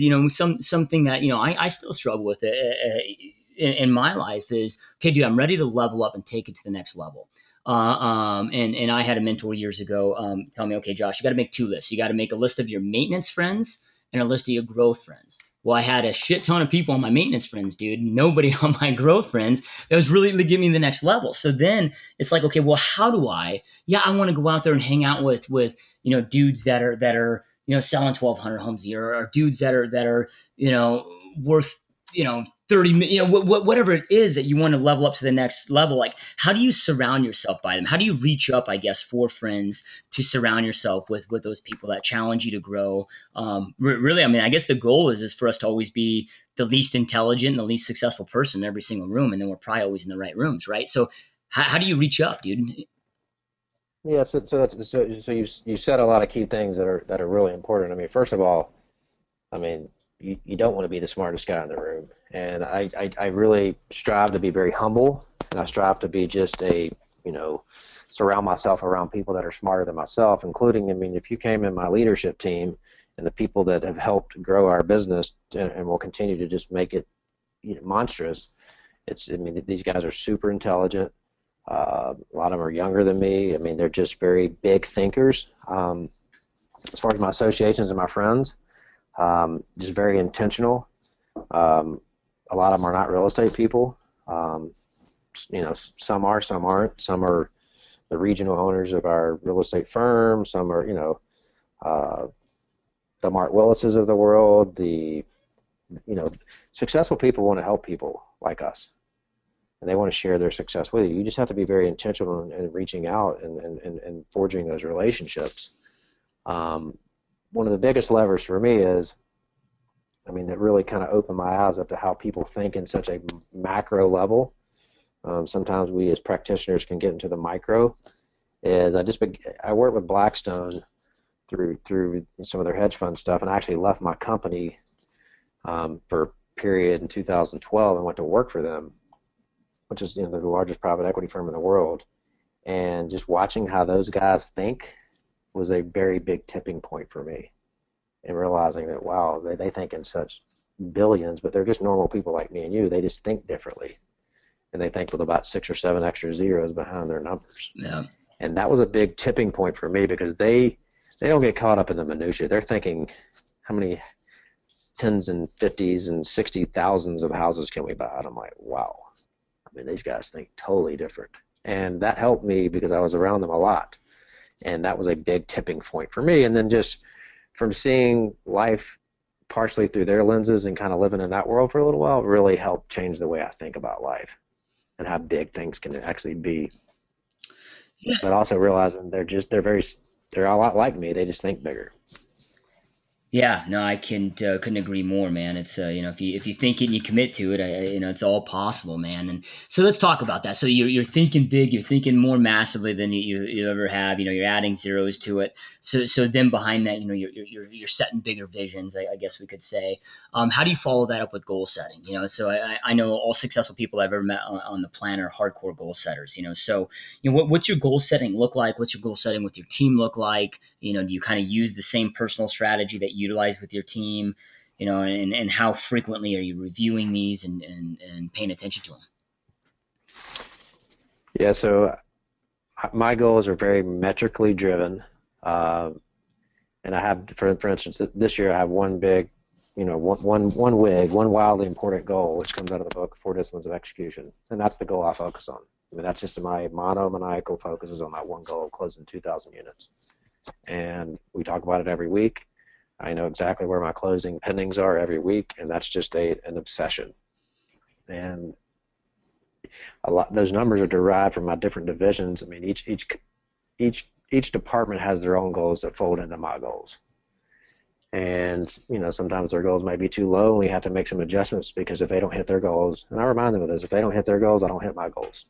something that I still struggle with it. In my life is, okay, dude, I'm ready to level up and take it to the next level. And I had a mentor years ago tell me, okay, Josh, you got to make two lists. You got to make a list of your maintenance friends and a list of your growth friends. Well, I had a shit ton of people on my maintenance friends, dude. Nobody on my growth friends that was really to get me to the next level. So then it's like, okay, well, how do I? Yeah, I want to go out there and hang out with dudes that are selling 1,200 homes a year, or dudes that are worth 30, whatever it is that you want to level up to the next level. Like, how do you surround yourself by them? How do you reach up, I guess, for friends to surround yourself with those people that challenge you to grow? Really, I mean, I guess the goal is for us to always be the least intelligent and the least successful person in every single room. And then we're probably always in the right rooms, right? So how do you reach up, dude? Yeah, so you said a lot of key things that are really important. I mean, first of all, I mean, you don't want to be the smartest guy in the room. And I really strive to be very humble, and I strive to be just surround myself around people that are smarter than myself, including, I mean, if you came in my leadership team and the people that have helped grow our business and will continue to just make it monstrous, I mean, these guys are super intelligent. A lot of them are younger than me. I mean, they're just very big thinkers. As far as my associations and my friends, just very intentional. A lot of them are not real estate people. Some are, some aren't. Some are the regional owners of our real estate firm. Some are, the Mark Willises of the world. Successful people want to help people like us, and they want to share their success with you. You just have to be very intentional in reaching out and forging those relationships. One of the biggest levers for me is, I mean, that really kind of opened my eyes up to how people think in such a macro level. Sometimes we as practitioners can get into the micro. I worked with Blackstone through some of their hedge fund stuff, and I actually left my company for a period in 2012 and went to work for them, which is they're the largest private equity firm in the world. And just watching how those guys think was a very big tipping point for me. and realizing that, wow, they think in such billions, but they're just normal people like me and you. They just think differently, and they think with about 6 or 7 extra zeros behind their numbers. Yeah. And that was a big tipping point for me because they don't get caught up in the minutia. They're thinking, how many tens and fifties and 60 thousands of houses can we buy? And I'm like, wow. I mean, these guys think totally different. And that helped me because I was around them a lot. And that was a big tipping point for me. And then just from seeing life partially through their lenses and kind of living in that world for a little while really helped change the way I think about life and how big things can actually be. Yeah. But also realizing they're a lot like me. They just think bigger. Yeah, no, I couldn't agree more, man. It's if you think it and you commit to it, it's all possible, man. And so let's talk about that. So you're thinking big, you're thinking more massively than you ever have. You're adding zeros to it. So then behind that, you're setting bigger visions, I guess we could say. How do you follow that up with goal setting? So I know all successful people I've ever met on the planet are hardcore goal setters. So what's your goal setting look like? What's your goal setting with your team look like? Do you kind of use the same personal strategy that you utilize with your team? And how frequently are you reviewing these and paying attention to them? Yeah, so my goals are very metrically driven. Uh, and I have, for instance, this year I have one big, one wildly important goal, which comes out of the book, Four Disciplines of Execution. And that's the goal I focus on. I mean, that's just my monomaniacal focus is on that one goal of closing 2,000 units. And we talk about it every week. I know exactly where my closing pendings are every week, and that's just an obsession. And those numbers are derived from my different divisions. I mean, each department has their own goals that fold into my goals. And sometimes their goals might be too low, and we have to make some adjustments because if they don't hit their goals, and I remind them of this, if they don't hit their goals, I don't hit my goals.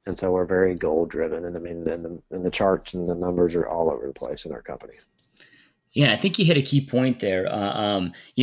And so we're very goal driven, and I mean, and the charts and the numbers are all over the place in our company. Yeah, I think you hit a key point there.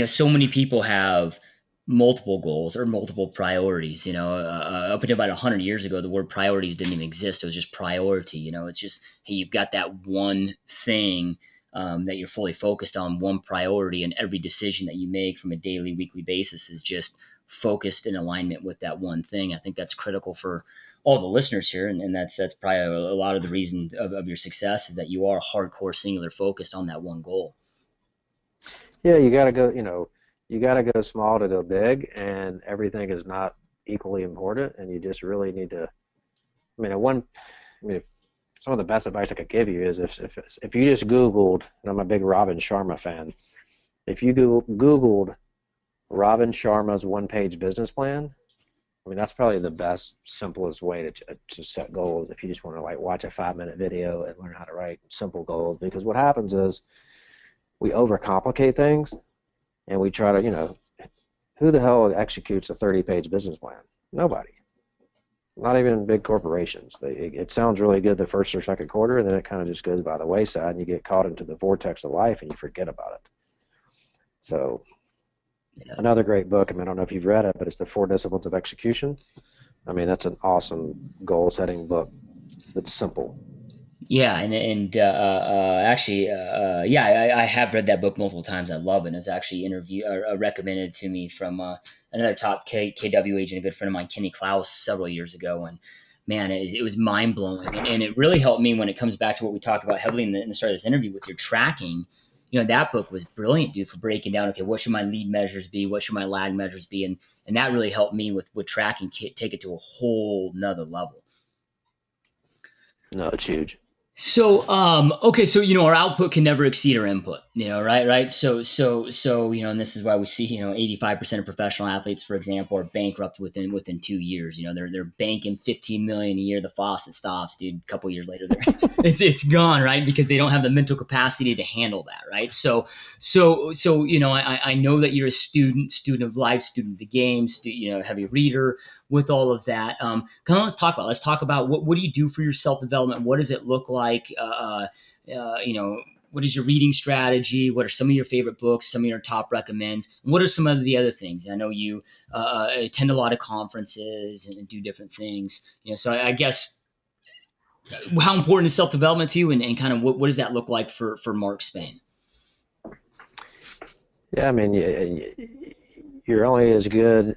So many people have multiple goals or multiple priorities. Up until about 100 years ago, the word priorities didn't even exist. It was just priority. It's just, hey, you've got that one thing that you're fully focused on, one priority, and every decision that you make from a daily, weekly basis is just focused in alignment with that one thing. I think that's critical for all the listeners here, and that's probably a lot of the reason of your success is that you are hardcore singular focused on that one goal. Yeah, you got to go small to go big, and everything is not equally important, and you just really need to. Some of the best advice I could give you is if you just Googled, and I'm a big Robin Sharma fan, if you Googled Robin Sharma's one-page business plan, I mean, that's probably the best, simplest way to set goals if you just want to watch a 5-minute video and learn how to write simple goals. Because what happens is we overcomplicate things and we try to, who the hell executes a 30-page business plan? Nobody. Not even big corporations. It sounds really good the first or second quarter, and then it kind of just goes by the wayside, and you get caught into the vortex of life and you forget about it. So another great book, I don't know if you've read it, but it's the Four Disciplines of Execution. I mean, that's an awesome goal-setting book that's simple. Yeah, and actually, yeah, I have read that book multiple times. I love it. It's actually recommended to me from another top KW agent, a good friend of mine, Kenny Klaus, several years ago. And man, it was mind blowing, and it really helped me when it comes back to what we talked about heavily in the start of this interview with your tracking. That book was brilliant, dude, for breaking down. Okay, what should my lead measures be? What should my lag measures be? And that really helped me with tracking, take it to a whole nother level. No, it's huge. So, okay, so our output can never exceed our input, right? So, and this is why we see, 85% of professional athletes, for example, are bankrupt within 2 years. They're banking 15 million a year. The faucet stops, dude. A couple years later, it's gone, right? Because they don't have the mental capacity to handle that, right? So, I know that you're a student of life, student of the game, heavy reader. With all of that, let's talk about what do you do for your self-development? What does it look like? What is your reading strategy? What are some of your favorite books? Some of your top recommends? And what are some of the other things? I know you attend a lot of conferences and do different things. So I guess how important is self-development to you, and kind of what does that look like for Mark Spain? Yeah, I mean, you're only as good,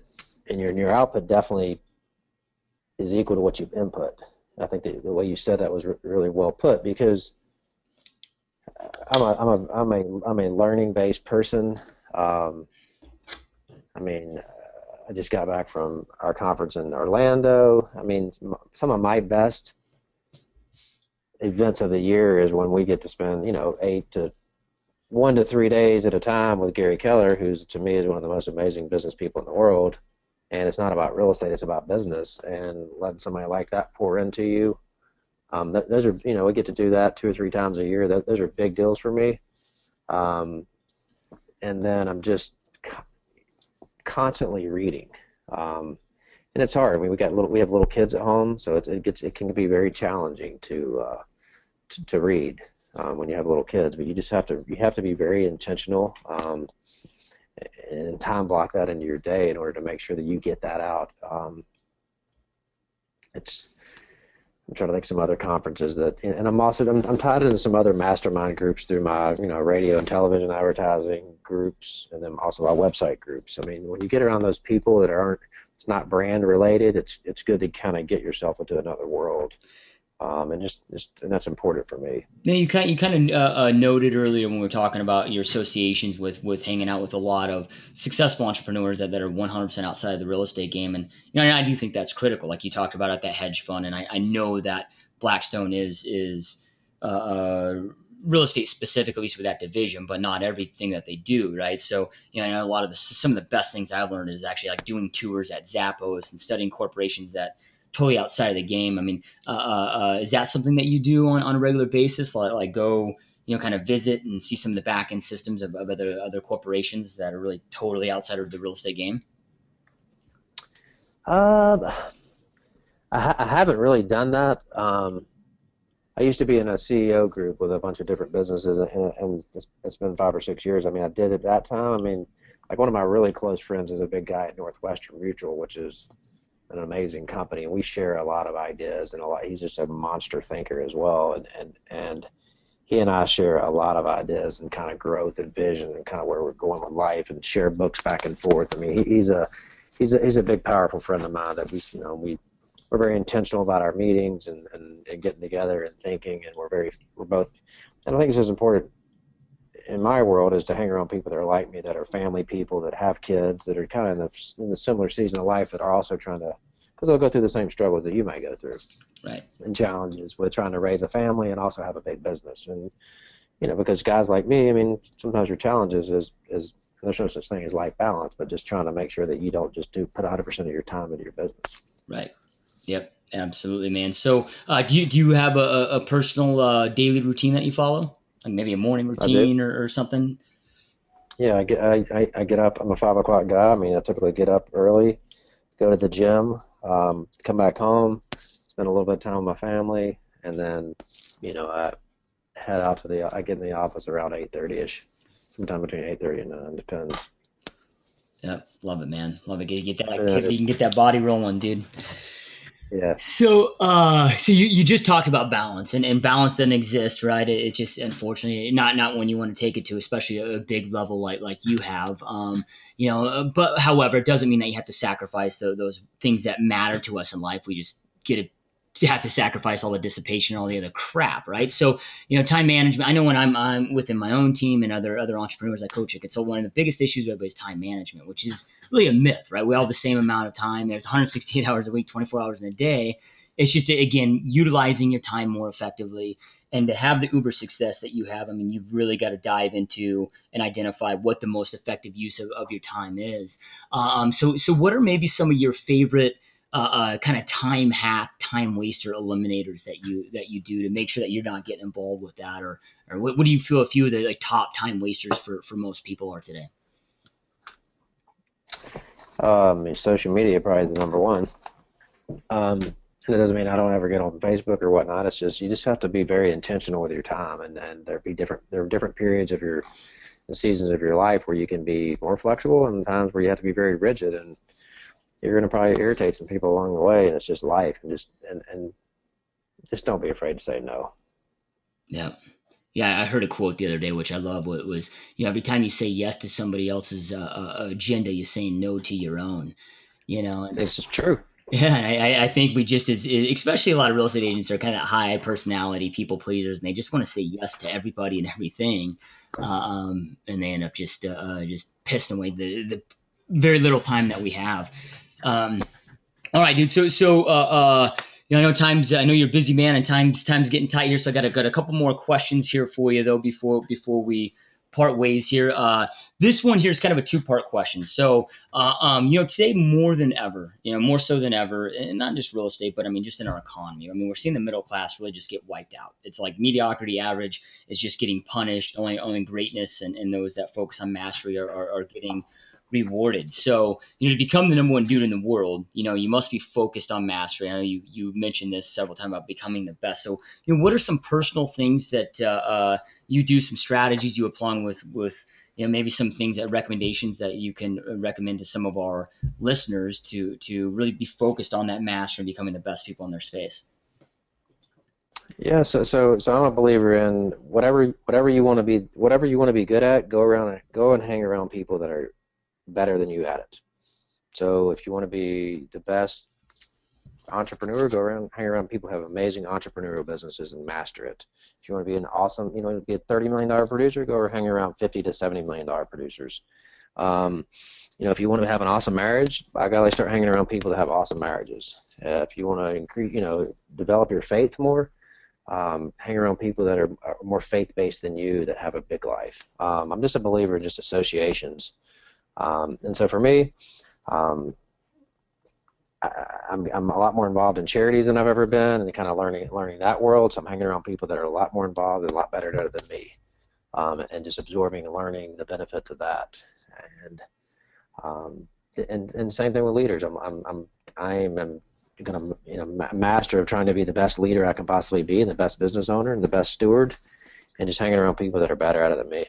and your output definitely is equal to what you input. I think the way you said that was really well put because I'm a learning based person. Um, I mean, I just got back from our conference in Orlando. I mean, some of my best events of the year is when we get to spend, 1 to 3 days at a time with Gary Keller, who's to me is one of the most amazing business people in the world. And it's not about real estate; it's about business. And letting somebody like that pour into you, those are, we get to do that 2 or 3 times a year. Those are big deals for me. Um, and then I'm just constantly reading. Um, and it's hard. I mean, we have little kids at home, so it can be very challenging to read when you have little kids. But you have to be very intentional and time block that into your day in order to make sure that you get that out. It's I'm trying to think some other conferences and I'm tied into some other mastermind groups through my radio and television advertising groups, and then also my website groups. I mean, when you get around those people that aren't, it's not brand related. It's good to kind of get yourself into another world, and that's important for me. Now you kind of noted earlier when we were talking about your associations with hanging out with a lot of successful entrepreneurs that are 100% outside of the real estate game, and I do think that's critical. Like you talked about at that hedge fund, and I know that Blackstone is real estate specific, at least with that division, but not everything that they do, right? So I know a lot of some of the best things I've learned is actually like doing tours at Zappos and studying corporations that totally outside of the game. I mean, is that something that you do on a regular basis? Like go, kind of visit and see some of the back end systems of other corporations that are really totally outside of the real estate game? Uh, I haven't really done that. I used to be in a CEO group with a bunch of different businesses, and it's been 5 or 6 years. I mean, I did it that time. I mean, like one of my really close friends is a big guy at Northwestern Mutual, which is an amazing company, and we share a lot of ideas and a lot. He's just a monster thinker as well, and he and I share a lot of ideas and kind of growth and vision and kind of where we're going with life and share books back and forth. I mean, he's a big powerful friend of mine that we're very intentional about our meetings and getting together and thinking, and we're both, and I think it's as important in my world is to hang around people that are like me, that are family people, that have kids, that are kind of in the similar season of life, that are also trying to, because they'll go through the same struggles that you might go through Right. and challenges with trying to raise a family and also have a big business. And because guys like me, I mean, sometimes your challenges is there's no such thing as life balance, but just trying to make sure that you don't just put 100% of your time into your business. Right. Yep. Absolutely, man. So, do you have a personal daily routine that you follow? Like maybe a morning I do. routine or something? Yeah, I get up. I'm a 5 o'clock guy. I mean, I typically get up early, go to the gym, come back home, spend a little bit of time with my family, and then, I head out I get in the office around 8:30 ish, sometime between 8:30 and 9, depends. Yep. Love it, man. Love it. Get that And then I activity, you just, can get that body rolling, dude. yeah, So you just talked about balance, and balance doesn't exist, right? It just unfortunately not when you want to take it to, especially a big level like you have. But however, it doesn't mean that you have to sacrifice those things that matter to us in life. We just get to have to sacrifice all the dissipation, all the other crap, right? So time management. I know when I'm within my own team and other entrepreneurs I coach, it. So one of the biggest issues with everybody is time management, which is really a myth, right? We all have the same amount of time. There's 168 hours a week, 24 hours in a day. It's just, again, utilizing your time more effectively. And to have the uber success that you have, I mean, you've really got to dive into and identify what the most effective use of your time is. So what are maybe some of your favorite kind of time hack, time waster eliminators that you do to make sure that you're not getting involved with that, or what do you feel a few of the like top time wasters for most people are today? social media probably the number one. And it doesn't mean I don't ever get on Facebook or whatnot. It's just you just have to be very intentional with your time, and there are different periods of your the seasons of your life where you can be more flexible, and times where you have to be very rigid, and you're going to probably irritate some people along the way, and it's just life, and just don't be afraid to say no. Yeah. Yeah, I heard a quote the other day, which I love. What was, every time you say yes to somebody else's agenda, you're saying no to your own. And This is true. yeah, I think we just especially a lot of real estate agents are kind of high personality people pleasers, and they just want to say yes to everybody and everything, and they end up just pissing away the very little time that we have. Um, all right, dude. I know I know you're a busy man, and time's getting tight here. So I got a couple more questions here for you though before we part ways here. This one here is kind of a two-part question. Today more than ever, more so than ever, and not just real estate, but I mean just in our economy. I mean, we're seeing the middle class really just get wiped out. It's like mediocrity, average is just getting punished. Only greatness and those that focus on mastery are getting rewarded. So, to become the number one dude in the world, you must be focused on mastery. I know you mentioned this several times about becoming the best. So, what are some personal things that you do, some strategies you apply with maybe some things that recommendations that you can recommend to some of our listeners to really be focused on that mastery and becoming the best people in their space? Yeah, so I'm a believer in whatever you want to be good at, go and hang around people that are better than you at it. So if you want to be the best entrepreneur, hang around people who have amazing entrepreneurial businesses and master it. If you want to be an awesome, be a $30 million producer, go hang around 50 to $70 million producers. Um, if you want to have an awesome marriage, I gotta start hanging around people that have awesome marriages. If you want to increase, develop your faith more, hang around people that are more faith-based than you that have a big life. I'm just a believer in just associations. And so for me, um, I'm a lot more involved in charities than I've ever been, and kind of learning that world. So I'm hanging around people that are a lot more involved and a lot better than me, and just absorbing and learning the benefits of that. And um, and same thing with leaders. I'm gonna master of trying to be the best leader I can possibly be, and the best business owner, and the best steward, and just hanging around people that are better at it than me.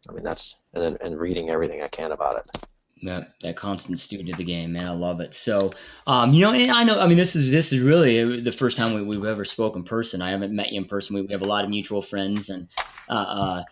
I mean and reading everything I can about it. That constant student of the game, man. I love it. So, and I know, I mean, this is really the first time we've ever spoken in person. I haven't met you in person. We have a lot of mutual friends, and I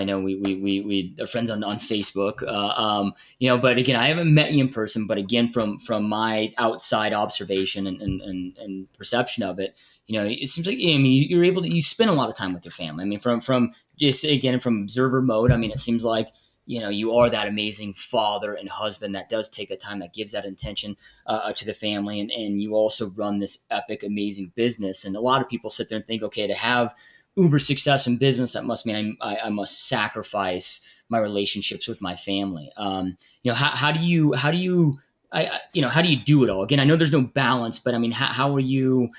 know we are friends on Facebook. But again, I haven't met you in person. But again, from my outside observation and perception of it, it seems like, I mean, you spend a lot of time with your family. I mean, from just again from observer mode. I mean, it seems like you are that amazing father and husband that does take the time, that gives that attention to the family, and you also run this epic, amazing business. And a lot of people sit there and think, okay, to have uber success in business, that must mean I must sacrifice my relationships with my family. How do you do it all? Again, I know there's no balance, but I mean, how are you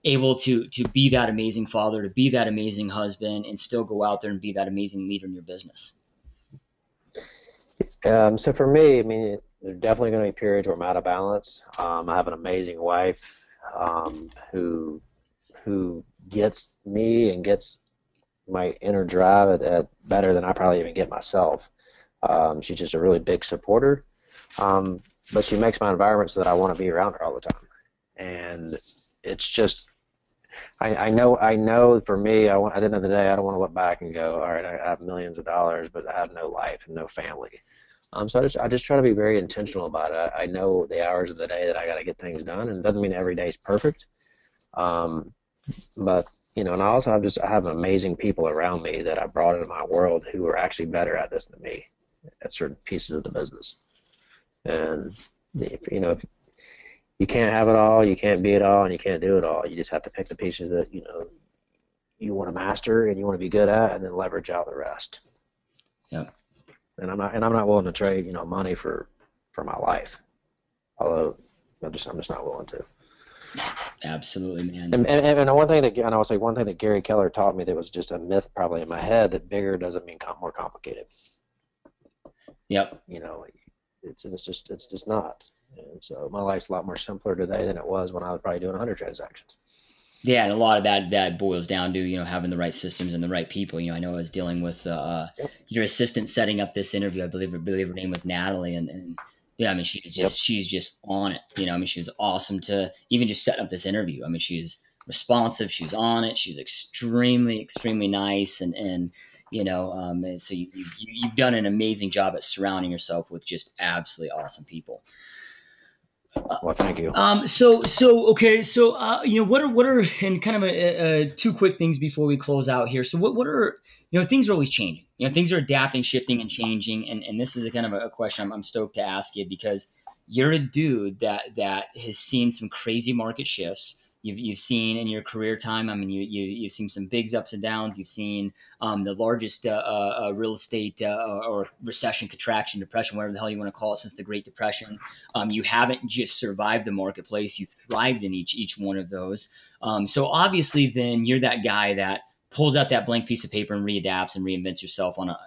able to be that amazing father, to be that amazing husband, and still go out there and be that amazing leader in your business? So for me, I mean, there's definitely going to be periods where I'm out of balance. I have an amazing wife who gets me and gets my inner drive at better than I probably even get myself. She's just a really big supporter, but she makes my environment so that I want to be around her all the time. And it's just I know for me, at the end of the day, I don't want to look back and go, all right, I have millions of dollars, but I have no life and no family. So I just try to be very intentional about it. I know the hours of the day that I got to get things done, and it doesn't mean every day is perfect. Um, but and I have amazing people around me that I brought into my world who are actually better at this than me at certain pieces of the business. And if you can't have it all, you can't be it all, and you can't do it all. You just have to pick the pieces that you want to master and you want to be good at, and then leverage out the rest. Yeah. And I'm not willing to trade money for my life. Although I'm just not willing to. Absolutely, man. And one thing that, and I will say one thing that Gary Keller taught me that was just a myth probably in my head, that bigger doesn't mean more complicated. Yep. It's just not. And so my life's a lot more simpler today than it was when I was probably doing 100 transactions. Yeah, and a lot of that boils down to having the right systems and the right people. I know I was dealing with Yep. your assistant setting up this interview. I believe her name was Natalie, and yeah, I mean Yep. she's just on it. I mean she was awesome to even just setting up this interview. I mean she's responsive. She's on it. She's extremely, extremely nice. And and so you've done an amazing job at surrounding yourself with just absolutely awesome people. Well, thank you. Okay, so what are and kind of two quick things before we close out here. So what are things are always changing. Things are adapting, shifting, and changing. And this is a kind of a question I'm stoked to ask you because you're a dude that has seen some crazy market shifts. You've seen in your career time. I mean, you've seen some bigs ups and downs. You've seen the largest real estate or recession, contraction, depression, whatever the hell you want to call it, since the Great Depression. You haven't just survived the marketplace; you thrived in each one of those. So obviously, then you're that guy that pulls out that blank piece of paper and readapts and reinvents yourself on a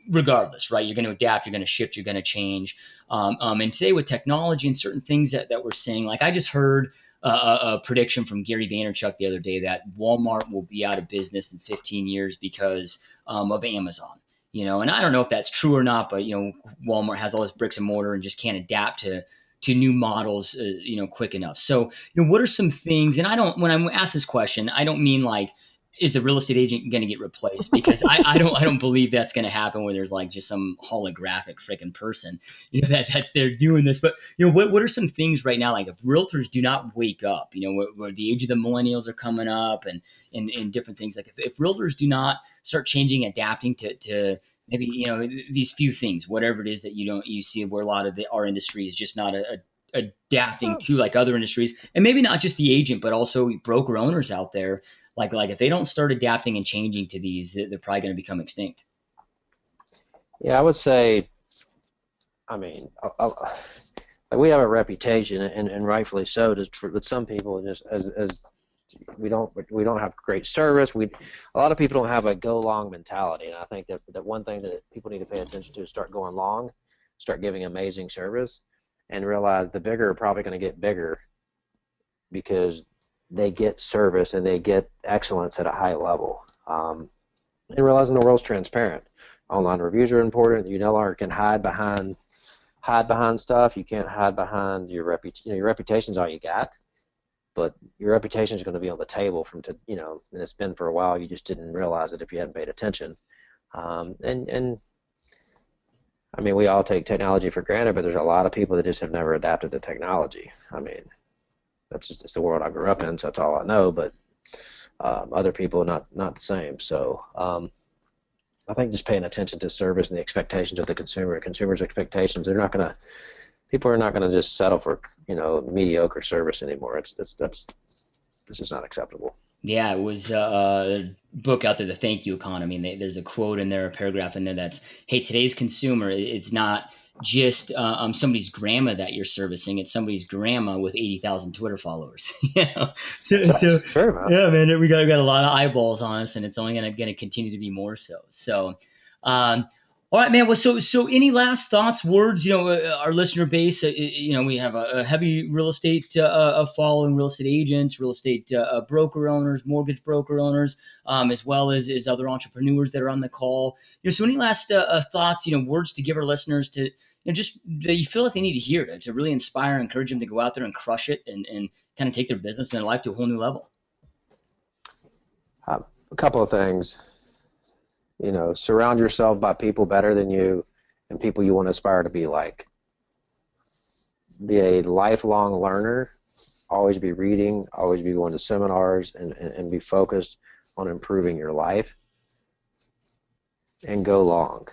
regardless, right? You're going to adapt, you're going to shift, you're going to change. And today with technology and certain things that we're seeing, like I just heard a prediction from Gary Vaynerchuk the other day that Walmart will be out of business in 15 years because of Amazon. And I don't know if that's true or not, but Walmart has all this bricks and mortar and just can't adapt to new models, quick enough. So, what are some things? And I don't, when I ask this question, I don't mean like, is the real estate agent going to get replaced? Because I don't believe that's going to happen where there's like just some holographic freaking person, that's there doing this. But what are some things right now? Like if realtors do not wake up, where the age of the millennials are coming up and different things. Like if realtors do not start changing, adapting to maybe these few things, whatever it is that you see where a lot of our industry is just not adapting to like other industries, and maybe not just the agent, but also broker owners out there. Like if they don't start adapting and changing to these, they're probably going to become extinct. Yeah, I would say, I mean, like we have a reputation, and rightfully so, with some people, just as we don't have great service. A lot of people don't have a go long mentality, and I think that one thing that people need to pay attention to is start going long, start giving amazing service, and realize the bigger are probably going to get bigger because they get service and they get excellence at a high level. And realizing the world's transparent. Online reviews are important. You no longer can hide behind stuff. You can't hide behind your reputation. Your reputation's all you got, but your reputation is going to be on the table and it's been for a while. You just didn't realize it if you hadn't paid attention. And I mean, we all take technology for granted, but there's a lot of people that just have never adapted to technology. I mean, it's the world I grew up in, so that's all I know. But other people not the same. So I think just paying attention to service and the expectations of the consumer, consumers' expectations, people are not gonna just settle for mediocre service anymore. That's just not acceptable. Yeah, it was a book out there, The Thank You Economy. And there's a quote in there, a paragraph in there that's, hey, today's consumer, it's not just somebody's grandma that you're servicing, it's somebody's grandma with 80,000 Twitter followers. So That's true, man. yeah, man, we got a lot of eyeballs on us, and it's only gonna continue to be more so. So, um, all right, man. Well, so any last thoughts, words? Our listener base. We have a heavy real estate following, real estate agents, real estate broker owners, mortgage broker owners, as well as other entrepreneurs that are on the call. So any last thoughts? Words to give our listeners to just that you feel like they need to hear to really inspire, and encourage them to go out there and crush it and kind of take their business and their life to a whole new level. A couple of things. Surround yourself by people better than you and people you want to aspire to be like. Be a lifelong learner. Always be reading, always be going to seminars, and be focused on improving your life. And go long.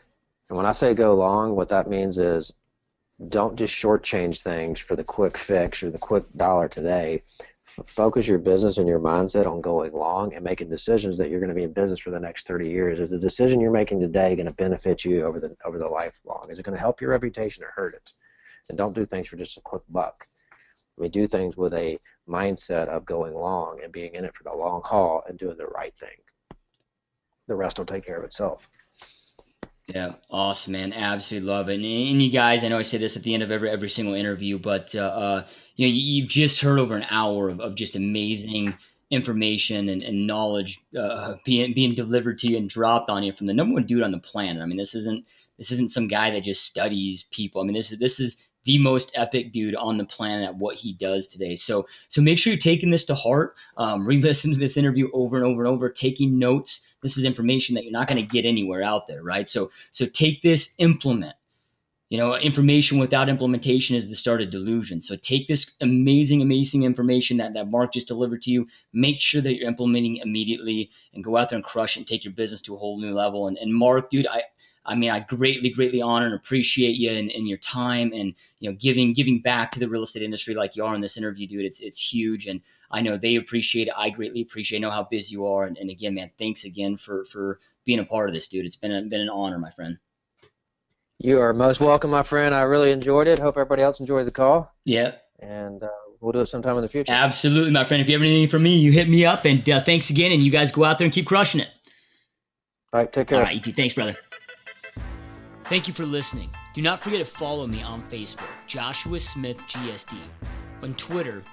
And when I say go long, what that means is don't just shortchange things for the quick fix or the quick dollar today. Focus your business and your mindset on going long and making decisions that you're going to be in business for the next 30 years. Is the decision you're making today going to benefit you over the lifelong? Is it going to help your reputation or hurt it? And don't do things for just a quick buck. We do things with a mindset of going long and being in it for the long haul and doing the right thing. The rest will take care of itself. Yeah, awesome, man. Absolutely love it. And you guys, I know I say this at the end of every single interview, but you've just heard over an hour of just amazing information and knowledge being delivered to you and dropped on you from the number one dude on the planet. I mean, this isn't some guy that just studies people. I mean, this is the most epic dude on the planet at what he does today. So make sure you're taking this to heart. Re-listen to this interview over and over and over, taking notes. This is information that you're not going to get anywhere out there, right? So take this, implement. Information without implementation is the start of delusion. So take this amazing, amazing information that Mark just delivered to you. Make sure that you're implementing immediately and go out there and crush it and take your business to a whole new level. And Mark, dude, I greatly, greatly honor and appreciate you and your time and giving back to the real estate industry like you are in this interview, dude. It's huge, and I know they appreciate it. I greatly appreciate. I know how busy you are, and again, man, thanks again for being a part of this, dude. It's been an honor, my friend. You are most welcome, my friend. I really enjoyed it. Hope everybody else enjoyed the call. Yeah. And we'll do it sometime in the future. Absolutely, my friend. If you have anything for me, you hit me up. And thanks again. And you guys go out there and keep crushing it. All right, take care. All right, ET. Thanks, brother. Thank you for listening. Do not forget to follow me on Facebook, Joshua Smith GSD, on Twitter,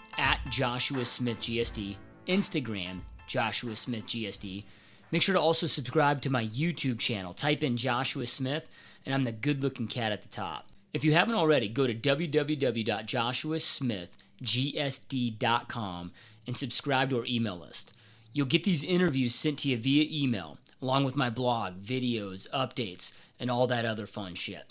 @Joshua Smith GSD, Instagram, Joshua Smith GSD. Make sure to also subscribe to my YouTube channel. Type in Joshua Smith, and I'm the good-looking cat at the top. If you haven't already, go to www.joshuasmithgsd.com and subscribe to our email list. You'll get these interviews sent to you via email, along with my blog, videos, updates, and all that other fun shit.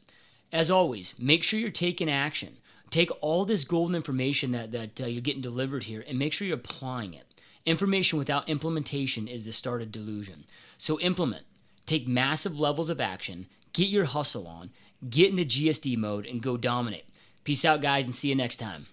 As always, make sure you're taking action. Take all this golden information that you're getting delivered here and make sure you're applying it. Information without implementation is the start of delusion. So implement. Take massive levels of action. Get your hustle on. Get into GSD mode and go dominate. Peace out, guys, and see you next time.